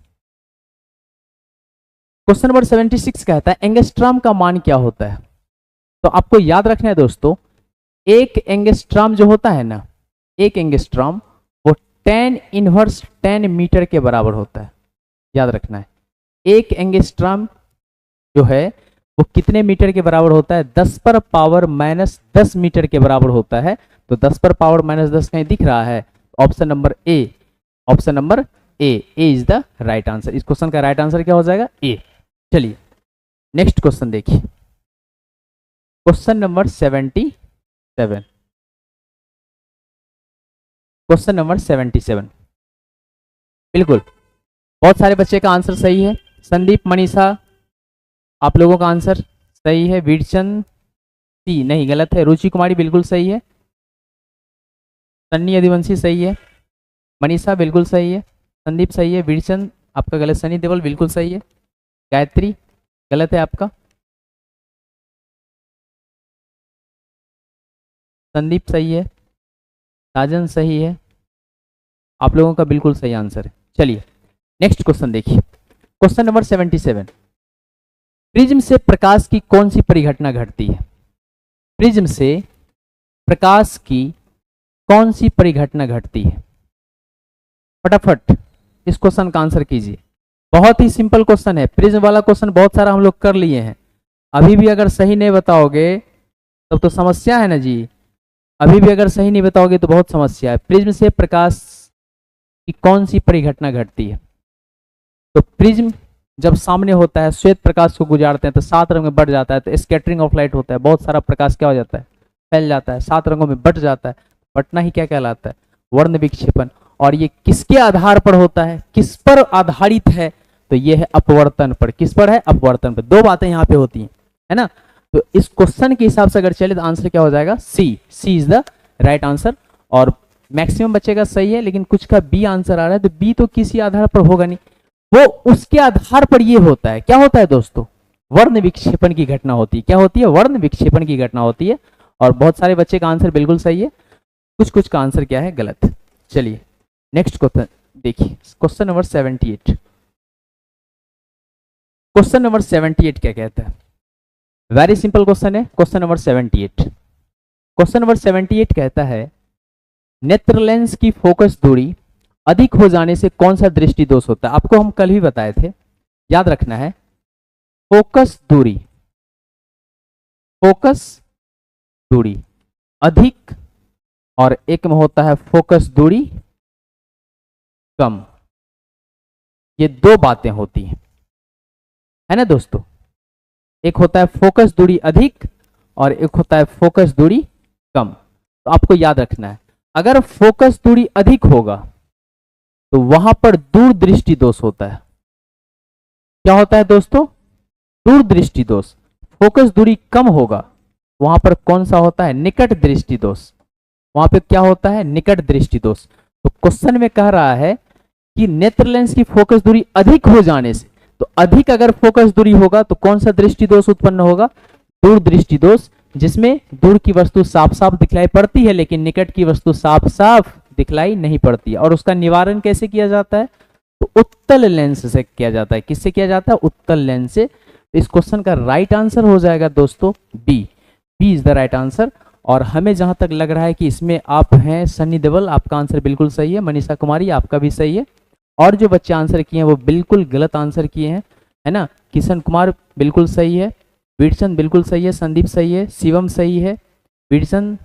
क्वेश्चन नंबर 76 कहता है एंगस्ट्रॉम का मान क्या होता है? तो आपको याद रखना है दोस्तों, एक एंगस्ट्रॉम जो होता है ना, एक एंगस्ट्रॉम वो 10 - 10 मीटर के बराबर होता है। याद रखना है, एक एंगस्ट्रॉम जो है वो कितने मीटर के बराबर होता है? 10⁻⁻10 मीटर के बराबर होता है। तो 10⁻⁻10 कहीं दिख रहा है? Option number A, option number A is the right answer. इस क्वेश्चन का राइट आंसर क्या हो जाएगा? ए। चलिए नेक्स्ट क्वेश्चन देखिए, क्वेश्चन नंबर 77। क्वेश्चन नंबर 77, बिल्कुल बहुत सारे बच्चे का आंसर सही है। संदीप, मनीषा, आप लोगों का आंसर सही है। वीरचंद सी नहीं, गलत है। रुचि कुमारी बिल्कुल सही है। सन्नी यदुवंशी सही है। मनीषा बिल्कुल सही है। संदीप सही है। वीरचंद आपका गलत। सनी देवल बिल्कुल सही है। गायत्री गलत है आपका। संदीप सही है। साजन सही है। आप लोगों का बिल्कुल सही आंसर है। चलिए नेक्स्ट क्वेश्चन देखिए, क्वेश्चन नंबर 77। प्रिज्म से प्रकाश की कौन सी परिघटना घटती है? प्रिज्म से प्रकाश की कौन सी परिघटना घटती है? फटाफट इस क्वेश्चन का आंसर कीजिए। बहुत ही सिंपल क्वेश्चन है। प्रिज्म वाला क्वेश्चन बहुत सारा हम लोग कर लिए हैं। अभी भी अगर सही नहीं बताओगे तब तो समस्या है ना जी। अभी भी अगर सही नहीं बताओगे तो बहुत समस्या है। प्रिज्म से प्रकाश की कौन सी परिघटना घटती है? तो प्रिज्म जब सामने होता है, श्वेत प्रकाश को गुजारते हैं तो 7 रंग में बढ़ जाता है, तो स्कैटरिंग ऑफ लाइट होता है। बहुत सारा प्रकाश क्या हो जाता है? फैल जाता है, 7 रंगों में बट जाता है। बटना ही क्या कहलाता है? वर्ण विक्षेपण। और ये किसके आधार पर होता है? किस पर आधारित है? तो ये है अपवर्तन पर। किस पर है? अपवर्तन पर। दो बातें यहाँ पे होती हैं, है ना? तो इस क्वेश्चन के हिसाब से अगर चले तो आंसर क्या हो जाएगा? सी। सी इज द राइट आंसर। और मैक्सिमम बच्चे का सही है, लेकिन कुछ का बी आंसर आ रहा है। तो बी तो किसी आधार पर होगा नहीं, वो उसके आधार पर ये होता है। क्या होता है दोस्तों? वर्ण विक्षेपण की घटना होती है। क्या होती है? वर्ण विक्षेपण की घटना होती है। और बहुत सारे बच्चे का आंसर बिल्कुल सही है, कुछ कुछ का आंसर क्या है? गलत। चलिए नेक्स्ट क्वेश्चन देखिए, क्वेश्चन नंबर 78। क्वेश्चन नंबर 78 क्या कहता है? वेरी सिंपल क्वेश्चन है। क्वेश्चन नंबर 78, क्वेश्चन नंबर 78 कहता है नेत्र लेंस की फोकस दूरी अधिक हो जाने से कौन सा दृष्टि दोष होता है? आपको हम कल भी बताए थे, याद रखना है। फोकस दूरी, फोकस दूरी अधिक और एक में होता है फोकस दूरी कम। ये दो बातें होती हैं, है ना दोस्तों? एक होता है फोकस दूरी अधिक और एक होता है फोकस दूरी कम। तो आपको याद रखना है, अगर फोकस दूरी अधिक होगा तो वहां पर दूर दृष्टि दोष होता है। क्या होता है दोस्तों? दूर दृष्टि दोष। फोकस दूरी कम होगा वहां पर कौन सा होता है? निकट दृष्टि दोष। वहां पे क्या होता है? निकट दृष्टि दोष। तो क्वेश्चन में कह रहा है कि नेत्र लेंस की फोकस दूरी अधिक हो जाने से, तो अधिक अगर फोकस दूरी होगा तो कौन सा दृष्टि दोष उत्पन्न होगा? दूर दृष्टि दोष, जिसमें दूर की वस्तु साफ साफ दिखलाई पड़ती है लेकिन निकट की वस्तु साफ साफ दिखलाई नहीं पड़ती है। और उसका निवारण कैसे किया जाता है? तो उत्तल लेंस से किया जाता है। किससे किया जाता है? उत्तल लेंस से। तो इस क्वेश्चन का राइट आंसर हो जाएगा दोस्तों B. B is the right answer. और हमें जहां तक लग रहा है कि इसमें आप हैं सन्नी देवल, आपका आंसर बिल्कुल सही है। मनीषा कुमारी आपका भी सही है। और जो बच्चे आंसर किए हैं वो बिल्कुल गलत आंसर किए हैं, है ना? किशन कुमार बिल्कुल सही है। वीरचंद बिल्कुल सही है। संदीप सही है। शिवम सही है। वीरचंद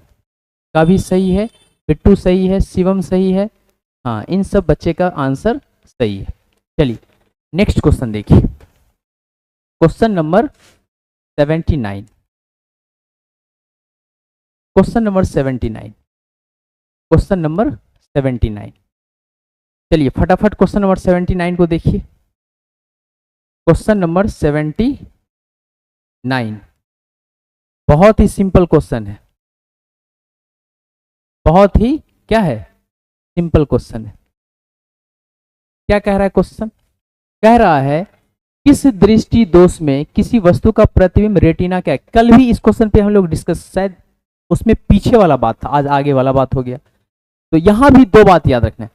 का भी सही है। बिट्टू सही है। शिवम सही है। हाँ, इन सब बच्चे का आंसर सही है। चलिए नेक्स्ट क्वेश्चन देखिए, question number 79, question number 79, question number 79। चलिए फटाफट क्वेश्चन नंबर 79 को देखिए। क्वेश्चन नंबर 79 बहुत ही सिंपल क्वेश्चन है, बहुत ही क्या है, सिंपल क्वेश्चन है। क्या कह रहा है क्वेश्चन? कह रहा है किस दृष्टि दोष में किसी वस्तु का प्रतिबिंब रेटिना क्या है। कल भी इस क्वेश्चन पे हम लोग डिस्कस, शायद उसमें पीछे वाला बात था, आज आगे वाला बात हो गया। तो यहां भी दो बात याद रखना है।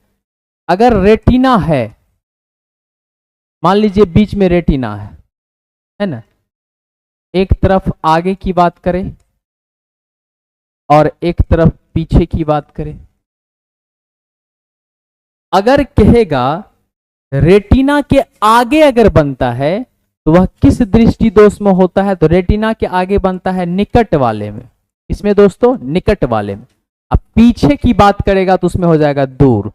अगर रेटिना है, मान लीजिए बीच में रेटिना है ना, एक तरफ आगे की बात करें और एक तरफ पीछे की बात करें। अगर कहेगा रेटिना के आगे अगर बनता है तो वह किस दृष्टि दोष में होता है, तो रेटिना के आगे बनता है निकट वाले में। इसमें दोस्तों निकट वाले में। अब पीछे की बात करेगा तो उसमें हो जाएगा दूर।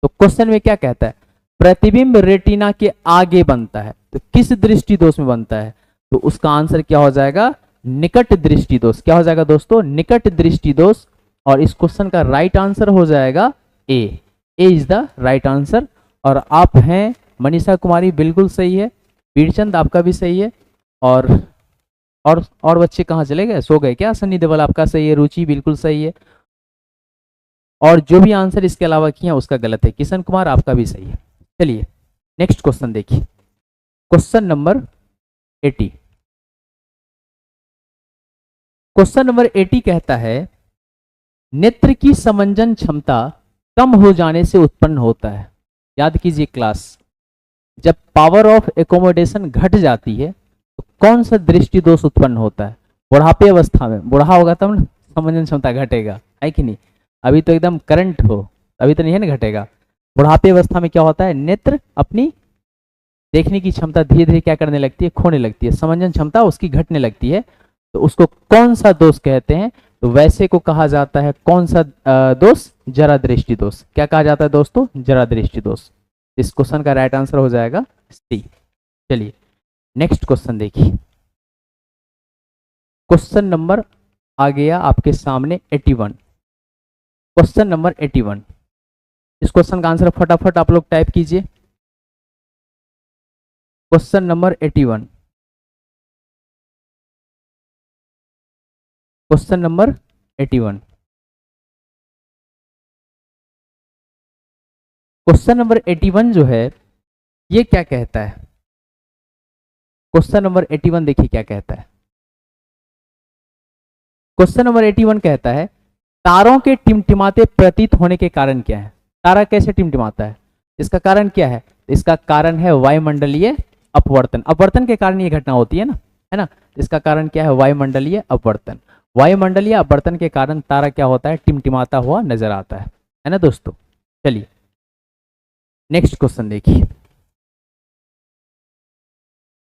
तो क्वेश्चन में क्या कहता है, प्रतिबिंब रेटिना के आगे बनता है तो किस दृष्टि दोष में बनता है, तो उसका आंसर क्या हो जाएगा, निकट दृष्टि दोष। क्या हो जाएगा दोस्तों, निकट दृष्टि दोष। और इस क्वेश्चन का राइट आंसर हो जाएगा ए। ए इज द राइट आंसर। और आप हैं मनीषा कुमारी, बिल्कुल सही है। वीरचंद आपका भी सही है। और बच्चे कहाँ चले गए, सो गए क्या? सन्नी देवल आपका सही है, रुचि बिल्कुल सही है। और जो भी आंसर इसके अलावा किए हैं उसका गलत है। किशन कुमार आपका भी सही है। चलिए नेक्स्ट क्वेश्चन देखिए, क्वेश्चन नंबर 80। क्वेश्चन नंबर 80 कहता है नेत्र की समंजन क्षमता कम हो जाने से उत्पन्न होता है। याद कीजिए क्लास, जब पावर ऑफ एकोमोडेशन घट जाती है तो कौन सा दृष्टि दोष उत्पन्न होता है? बुढ़ापे अवस्था में, बूढ़ा होगा तब ना समंजन क्षमता घटेगा, है कि नहीं? अभी तो एकदम करंट हो, अभी तो नहीं है ना घटेगा। बुढ़ापे अवस्था में क्या होता है, नेत्र अपनी देखने की क्षमता धीरे धीरे क्या करने लगती है, खोने लगती है, समंजन क्षमता उसकी घटने लगती है। तो उसको कौन सा दोष कहते हैं? तो वैसे को कहा जाता है कौन सा दोष, जरा दृष्टि दोष। क्या कहा जाता है दोस्तों, जरा दृष्टि दोष। इस क्वेश्चन का राइट आंसर हो जाएगा सी। चलिए नेक्स्ट क्वेश्चन देखिए, क्वेश्चन नंबर आ गया आपके सामने 81। क्वेश्चन नंबर 81, इस क्वेश्चन का आंसर फटाफट आप लोग टाइप कीजिए। Question number 81, question number 81। Question number 81 जो है ये क्या कहता है? क्वेश्चन नंबर 81 देखिए क्या कहता है। क्वेश्चन नंबर 81 कहता है तारों के टिमटिमाते प्रतीत होने के कारण क्या है? तारा कैसे टिमटिमाता है, इसका कारण क्या है? इसका कारण है वायुमंडलीय अपवर्तन। अपवर्तन के कारण ये घटना होती है ना। इसका कारण क्या है, वायुमंडलीय अपवर्तन। वायुमंडलीय अपवर्तन के कारण तारा क्या होता है, टिमटिमाता हुआ नजर आता है ना दोस्तों। चलिए नेक्स्ट क्वेश्चन देखिए,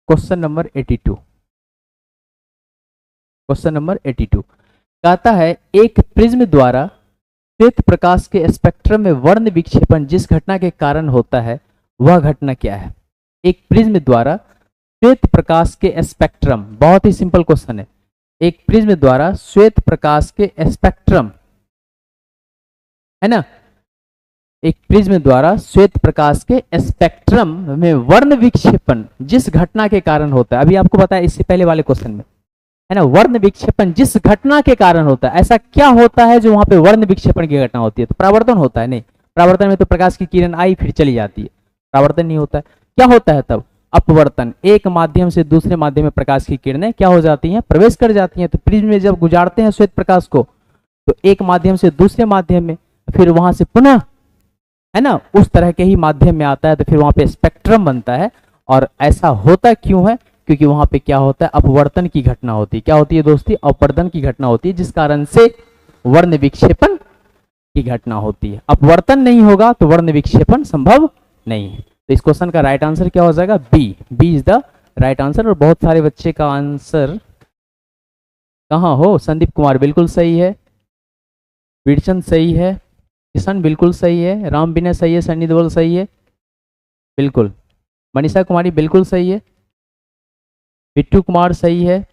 क्वेश्चन नंबर 82। क्वेश्चन नंबर 82 कहता है एक प्रिज्म द्वारा श्वेत प्रकाश के स्पेक्ट्रम में वर्ण विक्षेपण जिस घटना के कारण होता है वह घटना क्या है? एक प्रिज्म द्वारा श्वेत प्रकाश के स्पेक्ट्रम, बहुत ही सिंपल क्वेश्चन है। एक प्रिज्म द्वारा श्वेत प्रकाश के स्पेक्ट्रम, है ना, एक प्रिज्म द्वारा श्वेत प्रकाश के स्पेक्ट्रम में वर्ण विक्षेपण जिस घटना के कारण होता है, अभी आपको बताया इससे पहले वाले क्वेश्चन में, है ना, वर्ण विक्षेपण जिस घटना के कारण होता है। ऐसा क्या होता है जो वहां पे वर्ण विक्षेपण की घटना होती है? तो परावर्तन होता है। नहीं, परावर्तन में तो प्रकाश की किरण आई फिर चली जाती है, परावर्तन नहीं होता है। क्या होता है तब? अपवर्तन। एक माध्यम से दूसरे माध्यम में प्रकाश की किरणें क्या हो जाती हैं, प्रवेश कर जाती हैं। तो प्रिज्म में जब गुजारते हैं श्वेत प्रकाश को तो एक माध्यम से दूसरे माध्यम में, फिर वहां से पुनः, है ना, उस तरह के ही माध्यम में आता है, तो फिर वहां पे स्पेक्ट्रम बनता है। और ऐसा होता क्यों है? क्योंकि वहां पे क्या होता है, अपवर्तन की घटना होती है। क्या होती है दोस्ती? अपवर्तन की घटना होती है, जिस कारण से वर्ण विक्षेपण की घटना होती है। अपवर्तन नहीं होगा तो वर्ण विक्षेपण संभव नहीं है। तो इस क्वेश्चन का राइट आंसर क्या हो जाएगा? B. B is the right answer. और बहुत सारे बच्चे का आंसर कहाँ हो, संदीप कुमार बिल्कुल सही है, वीरचंद सही है, किशन बिल्कुल सही है, राम विनय सही है, सन्नी देवल सही है, बिल्कुल, मनीषा कुमारी बिल्कुल सही है, बिट्टू कुमार सही है,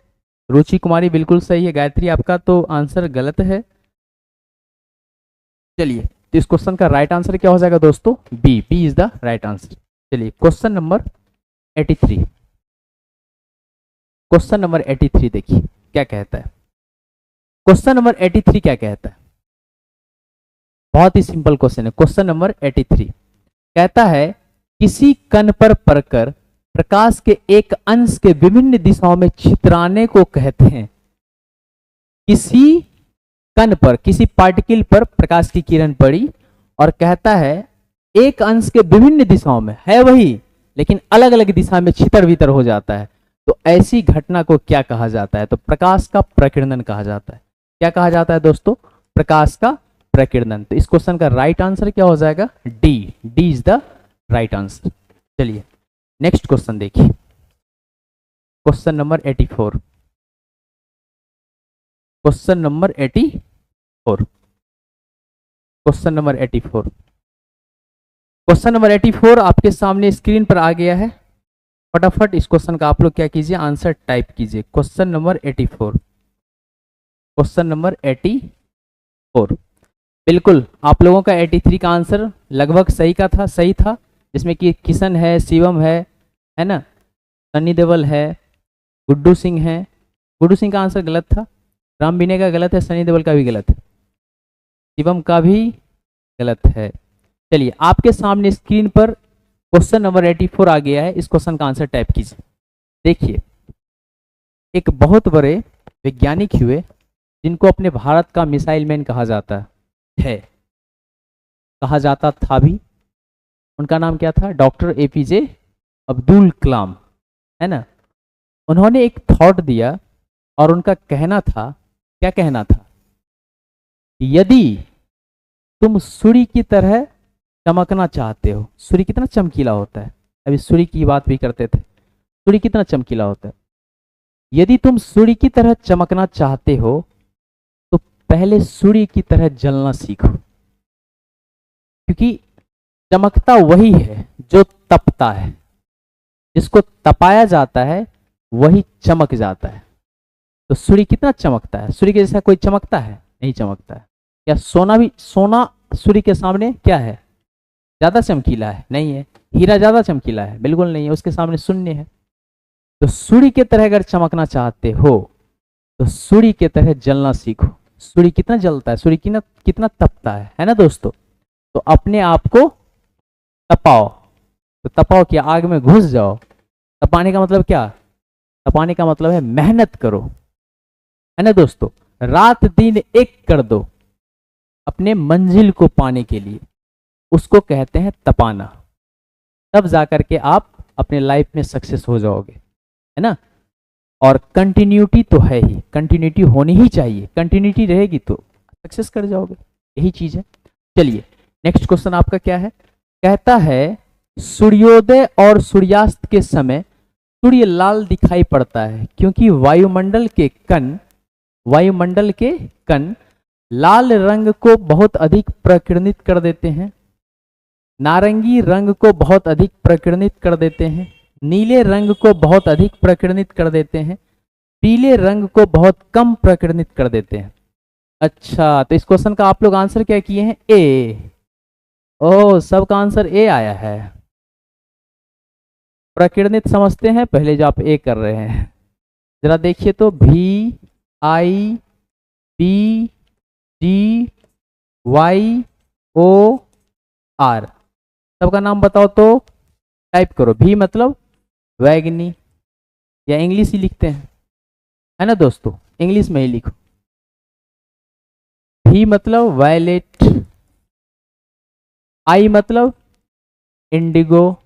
रुचि कुमारी बिल्कुल सही है, गायत्री आपका तो आंसर गलत है। चलिए, तो इस क्वेश्चन का राइट आंसर क्या हो जाएगा दोस्तों? B, B is the right answer. चलिए क्वेश्चन नंबर 83, क्वेश्चन नंबर 83 देखिए क्या कहता है। क्वेश्चन नंबर 83 क्या कहता है? बहुत ही सिंपल क्वेश्चन है। क्वेश्चन नंबर 83 कहता है किसी कण पर पड़कर प्रकाश के एक अंश के विभिन्न दिशाओं में छितराने को कहते हैं। किसी कण पर, किसी पार्टिकल पर प्रकाश की किरण पड़ी और कहता है एक अंश के विभिन्न दिशाओं में, है वही लेकिन अलग अलग दिशा में छितर वितर हो जाता है, तो ऐसी घटना को क्या कहा जाता है? तो प्रकाश का प्रकीर्णन कहा जाता है। क्या कहा जाता है दोस्तों? प्रकाश का प्रकीर्णन। तो इस क्वेश्चन का राइट आंसर क्या हो जाएगा? D, D is the right answer. चलिए नेक्स्ट क्वेश्चन देखिए, question number 84, question number 84, question number 84, question number 84 आपके सामने स्क्रीन पर आ गया है। फटाफट इस क्वेश्चन का आप लोग क्या कीजिए, आंसर टाइप कीजिए। क्वेश्चन नंबर 84, क्वेश्चन नंबर 84, बिल्कुल आप लोगों का 83 का आंसर लगभग सही का था, सही था, जिसमें कि किशन है, शिवम है ना, सन्नी देवल है, गुड्डू सिंह है। गुड्डू सिंह का आंसर गलत था, राम बिने का गलत है, सनी देवल का भी गलत है, शिवम का भी गलत है। चलिए आपके सामने स्क्रीन पर क्वेश्चन नंबर 84 आ गया है, इस क्वेश्चन का आंसर टाइप कीजिए। देखिए, एक बहुत बड़े वैज्ञानिक हुए जिनको अपने भारत का मिसाइल मैन कहा जाता है, कहा जाता था भी। उनका नाम क्या था? डॉक्टर एपीजे अब्दुल कलाम, है ना। उन्होंने एक थॉट दिया और उनका कहना था, क्या कहना था? यदि तुम सूर्य की तरह चमकना चाहते हो, सूर्य कितना चमकीला होता है, अभी सूर्य की बात भी करते थे, सूर्य कितना चमकीला होता है। यदि तुम सूर्य की तरह चमकना चाहते हो तो पहले सूर्य की तरह जलना सीखो, क्योंकि चमकता वही है जो तपता है, जिसको तपाया जाता है वही चमक जाता है। तो सूर्य कितना चमकता है? सूर्य के जैसा कोई चमकता है? नहीं चमकता है। क्या सोना भी, सोना सूर्य के सामने क्या है? ज्यादा चमकीला है? नहीं है। हीरा ज्यादा चमकीला है? बिल्कुल नहीं है, उसके सामने शून्य है। तो सूर्य की तरह अगर चमकना चाहते हो तो सूर्य की तरह जलना सीखो। सूर्य कितना जलता है, सूर्य कितना कितना तपता है ना दोस्तों। तो अपने आप को तपाओ, तो तपाओ क्या, आग में घुस जाओ। तपाने का मतलब क्या? तपाने का मतलब है मेहनत करो, है ना दोस्तों। रात दिन एक कर दो अपने मंजिल को पाने के लिए, उसको कहते हैं तपाना। तब जाकर के आप अपने लाइफ में सक्सेस हो जाओगे, है ना। और कंटिन्यूटी तो है ही, कंटिन्यूटी होनी ही चाहिए, कंटिन्यूटी रहेगी तो सक्सेस कर जाओगे, यही चीज है। चलिए नेक्स्ट क्वेश्चन आपका क्या है? कहता है सूर्योदय और सूर्यास्त के समय सूर्य लाल दिखाई पड़ता है क्योंकि वायुमंडल के कण लाल रंग को बहुत अधिक प्रकीर्णित कर देते हैं, नारंगी रंग को बहुत अधिक प्रकीर्णित कर देते हैं, नीले रंग को बहुत अधिक प्रकीर्णित कर देते हैं, पीले रंग को बहुत कम प्रकीर्णित कर देते हैं। अच्छा, तो इस क्वेश्चन का आप लोग आंसर क्या किए हैं? ए। ओ, सबका आंसर ए आया है। प्रकीर्णित समझते हैं पहले, जो आप ए कर रहे हैं जरा देखिए तो, VIPGY OR, सबका नाम बताओ तो टाइप करो। भी मतलब वैगनी, या इंग्लिश ही लिखते हैं, है ना दोस्तों, इंग्लिश में ही लिखो। भी मतलब वायलेट, I मतलब इंडिगो,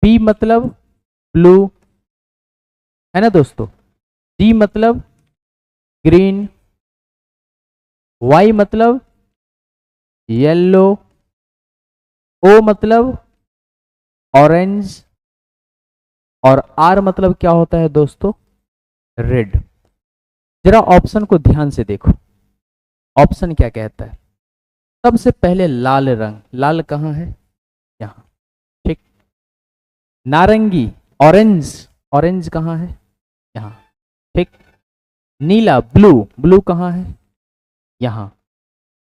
P मतलब ब्लू, है ना दोस्तों, G मतलब ग्रीन, Y मतलब येलो, O मतलब ऑरेंज, और R मतलब क्या होता है दोस्तों? रेड। जरा ऑप्शन को ध्यान से देखो, ऑप्शन क्या कहता है? सबसे पहले लाल रंग, लाल कहाँ है? यहाँ, ठीक। नारंगी, ऑरेंज, ऑरेंज कहाँ है? यहाँ, ठीक। नीला, ब्लू, ब्लू कहाँ है? यहाँ।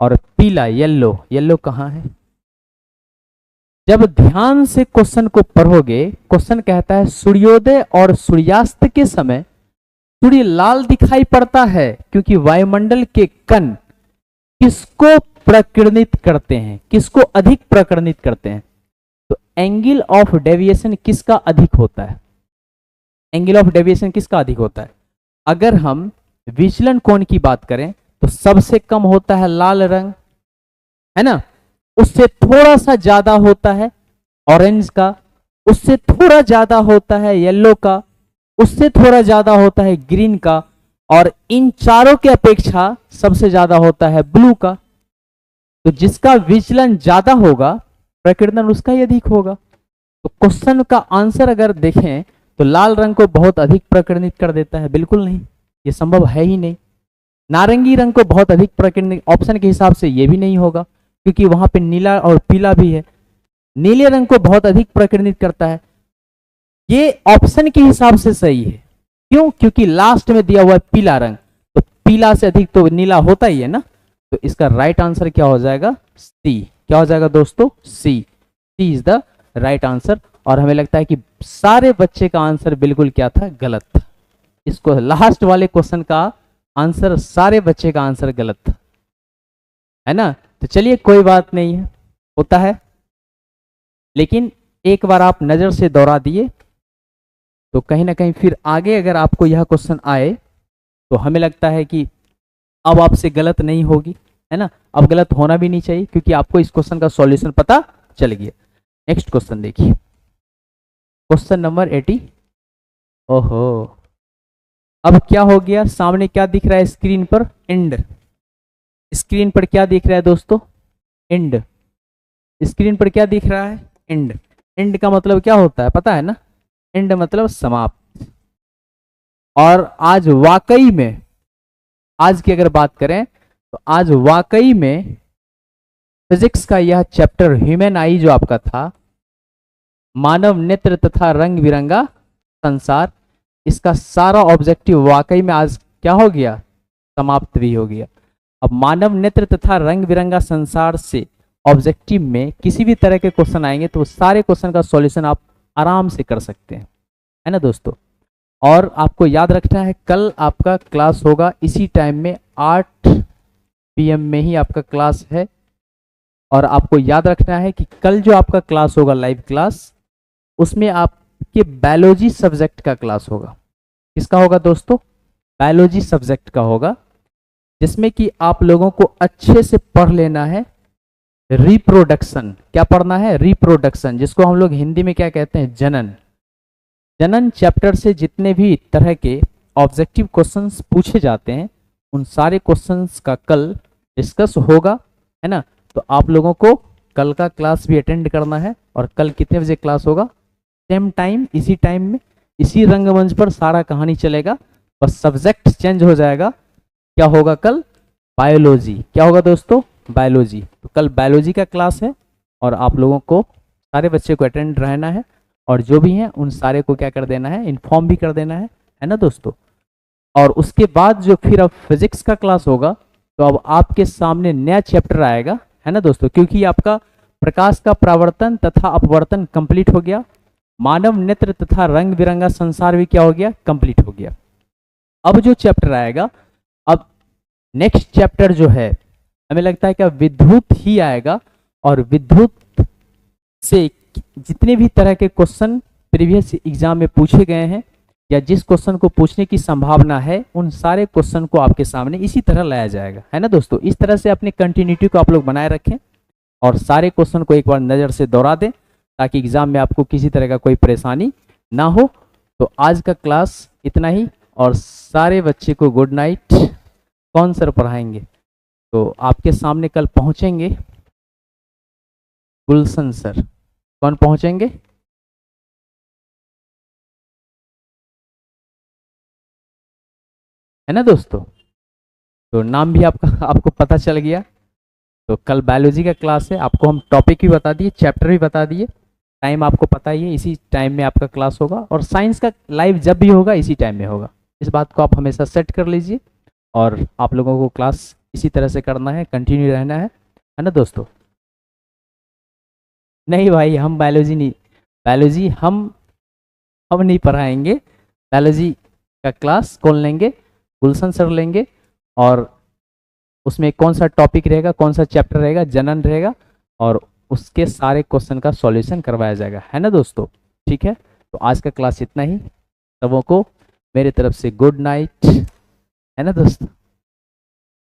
और पीला, येलो, येलो कहाँ है? जब ध्यान से क्वेश्चन को पढ़ोगे, क्वेश्चन कहता है सूर्योदय और सूर्यास्त के समय सूर्य लाल दिखाई पड़ता है क्योंकि वायुमंडल के कण किसको प्रकीर्णित करते हैं, किसको अधिक प्रकीर्णित करते हैं? तो एंगल ऑफ डेविएशन किसका अधिक होता है? एंगल ऑफ डेविएशन किसका अधिक होता है? अगर हम विचलन कोण की बात करें तो सबसे कम होता है लाल रंग, है ना, उससे थोड़ा सा ज्यादा होता है ऑरेंज का, उससे थोड़ा ज्यादा होता है येलो का, उससे थोड़ा ज्यादा होता है ग्रीन का, और इन चारों के अपेक्षा सबसे ज्यादा होता है ब्लू का। तो जिसका विचलन ज्यादा होगा प्रकीर्णन उसका ही अधिक होगा। तो क्वेश्चन का आंसर अगर देखें तो लाल रंग को बहुत अधिक प्रकीर्णित कर देता है? बिल्कुल नहीं, ये संभव है ही नहीं। नारंगी रंग को बहुत अधिक प्रकीर्णित, ऑप्शन के हिसाब से ये भी नहीं होगा क्योंकि वहां पे नीला और पीला भी है। नीले रंग को बहुत अधिक प्रकीर्णित करता है, ये ऑप्शन के हिसाब से सही है। क्यों? क्योंकि लास्ट में दिया हुआ है पीला रंग, तो पीला से अधिक तो नीला होता ही है ना। तो इसका राइट आंसर क्या हो जाएगा? सी। क्या हो जाएगा दोस्तों? सी। सी इज द राइट आंसर। और हमें लगता है कि सारे बच्चे का आंसर बिल्कुल क्या था? गलत था। इसको लास्ट वाले क्वेश्चन का आंसर, सारे बच्चे का आंसर गलत था, है ना। तो चलिए कोई बात नहीं है, होता है। लेकिन एक बार आप नजर से दौड़ा दिए तो कहीं ना कहीं फिर आगे अगर आपको यह क्वेश्चन आए तो हमें लगता है कि अब आपसे गलत नहीं होगी, है ना। अब गलत होना भी नहीं चाहिए क्योंकि आपको इस क्वेश्चन का सॉल्यूशन पता चल गया। नेक्स्ट क्वेश्चन देखिए, क्वेश्चन नंबर 80। ओहो, अब क्या हो गया? सामने क्या दिख रहा है स्क्रीन पर? एंड। स्क्रीन पर क्या दिख रहा है दोस्तों? एंड। स्क्रीन पर क्या दिख रहा है? एंड। एंड का मतलब क्या होता है पता है ना? एंड मतलब समाप्त। और आज वाकई में, आज की अगर बात करें तो आज वाकई में फिजिक्स का यह चैप्टर ह्यूमन आई जो आपका था, मानव नेत्र तथा रंग बिरंगा संसार, इसका सारा ऑब्जेक्टिव वाकई में आज क्या हो गया? समाप्त भी हो गया। अब मानव नेत्र तथा रंग बिरंगा संसार से ऑब्जेक्टिव में किसी भी तरह के क्वेश्चन आएंगे तो सारे क्वेश्चन का सॉल्यूशन आप आराम से कर सकते हैं, है ना दोस्तों। और आपको याद रखना है कल आपका क्लास होगा इसी टाइम में, 8 PM में ही आपका क्लास है। और आपको याद रखना है कि कल जो आपका क्लास होगा लाइव क्लास, उसमें आपके बायोलॉजी सब्जेक्ट का क्लास होगा। किसका होगा दोस्तों? बायोलॉजी सब्जेक्ट का होगा, जिसमें कि आप लोगों को अच्छे से पढ़ लेना है रिप्रोडक्शन। क्या पढ़ना है? रिप्रोडक्शन, जिसको हम लोग हिंदी में क्या कहते हैं? जनन। जनन चैप्टर से जितने भी तरह के ऑब्जेक्टिव क्वेश्चंस पूछे जाते हैं उन सारे क्वेश्चंस का कल डिस्कस होगा, है ना। तो आप लोगों को कल का क्लास भी अटेंड करना है। और कल कितने बजे क्लास होगा? सेम टाइम, इसी टाइम में, इसी रंगमंच पर सारा कहानी चलेगा, बस सब्जेक्ट चेंज हो जाएगा। क्या होगा कल? बायोलॉजी। क्या होगा दोस्तों? बायोलॉजी। तो कल बायोलॉजी का क्लास है और आप लोगों को, सारे बच्चे को अटेंड रहना है और जो भी हैं उन सारे को क्या कर देना है? इन्फॉर्म भी कर देना है ना दोस्तों। और उसके बाद जो फिर अब फिजिक्स का क्लास होगा तो अब आपके सामने नया चैप्टर आएगा, है ना दोस्तों, क्योंकि आपका प्रकाश का परावर्तन तथा अपवर्तन कंप्लीट हो गया, मानव नेत्र तथा रंग बिरंगा संसार भी क्या हो गया? कंप्लीट हो गया। अब जो चैप्टर आएगा, अब नेक्स्ट चैप्टर जो है हमें लगता है कि विद्युत ही आएगा। और विद्युत से जितने भी तरह के क्वेश्चन प्रीवियस एग्जाम में पूछे गए हैं या जिस क्वेश्चन को पूछने की संभावना है उन सारे क्वेश्चन को आपके सामने इसी तरह लाया जाएगा, है ना दोस्तों। इस तरह से अपनी कंटिन्यूटी को आप लोग बनाए रखें और सारे क्वेश्चन को एक बार नज़र से दोहरा दें ताकि एग्जाम में आपको किसी तरह का कोई परेशानी ना हो। तो आज का क्लास इतना ही और सारे बच्चे को गुड नाइट। कौन सर पढ़ाएंगे? तो आपके सामने कल पहुंचेंगे गुलशन सर। कौन पहुंचेंगे? है ना दोस्तों। तो नाम भी आपका आपको पता चल गया। तो कल बायोलॉजी का क्लास है, आपको हम टॉपिक भी बता दिए, चैप्टर भी बता दिए, टाइम आपको पता ही है, इसी टाइम में आपका क्लास होगा, और साइंस का लाइव जब भी होगा इसी टाइम में होगा। इस बात को आप हमेशा सेट कर लीजिए, और आप लोगों को क्लास इसी तरह से करना है, कंटिन्यू रहना है ना दोस्तों। नहीं भाई, हम बायोलॉजी नहीं, बायोलॉजी हम नहीं पढ़ाएंगे। बायोलॉजी का क्लास कौन लेंगे? गुलशन सर लेंगे, और उसमें कौन सा टॉपिक रहेगा, कौन सा चैप्टर रहेगा, जनन रहेगा, और उसके सारे क्वेश्चन का सॉल्यूशन करवाया जाएगा, है ना दोस्तों। ठीक है, तो आज का क्लास इतना ही। सबों को मेरे तरफ से गुड नाइट, है ना दोस्तों।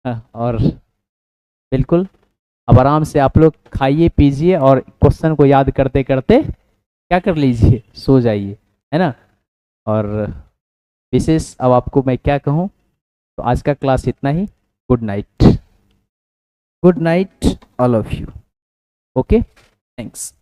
हाँ, और बिल्कुल अब आराम से आप लोग खाइए पीजिए, और क्वेश्चन को याद करते करते क्या कर लीजिए, सो जाइए, है ना। और विशेष अब आपको मैं क्या कहूँ, तो आज का क्लास इतना ही। Good night, good night all of you. Okay, thanks.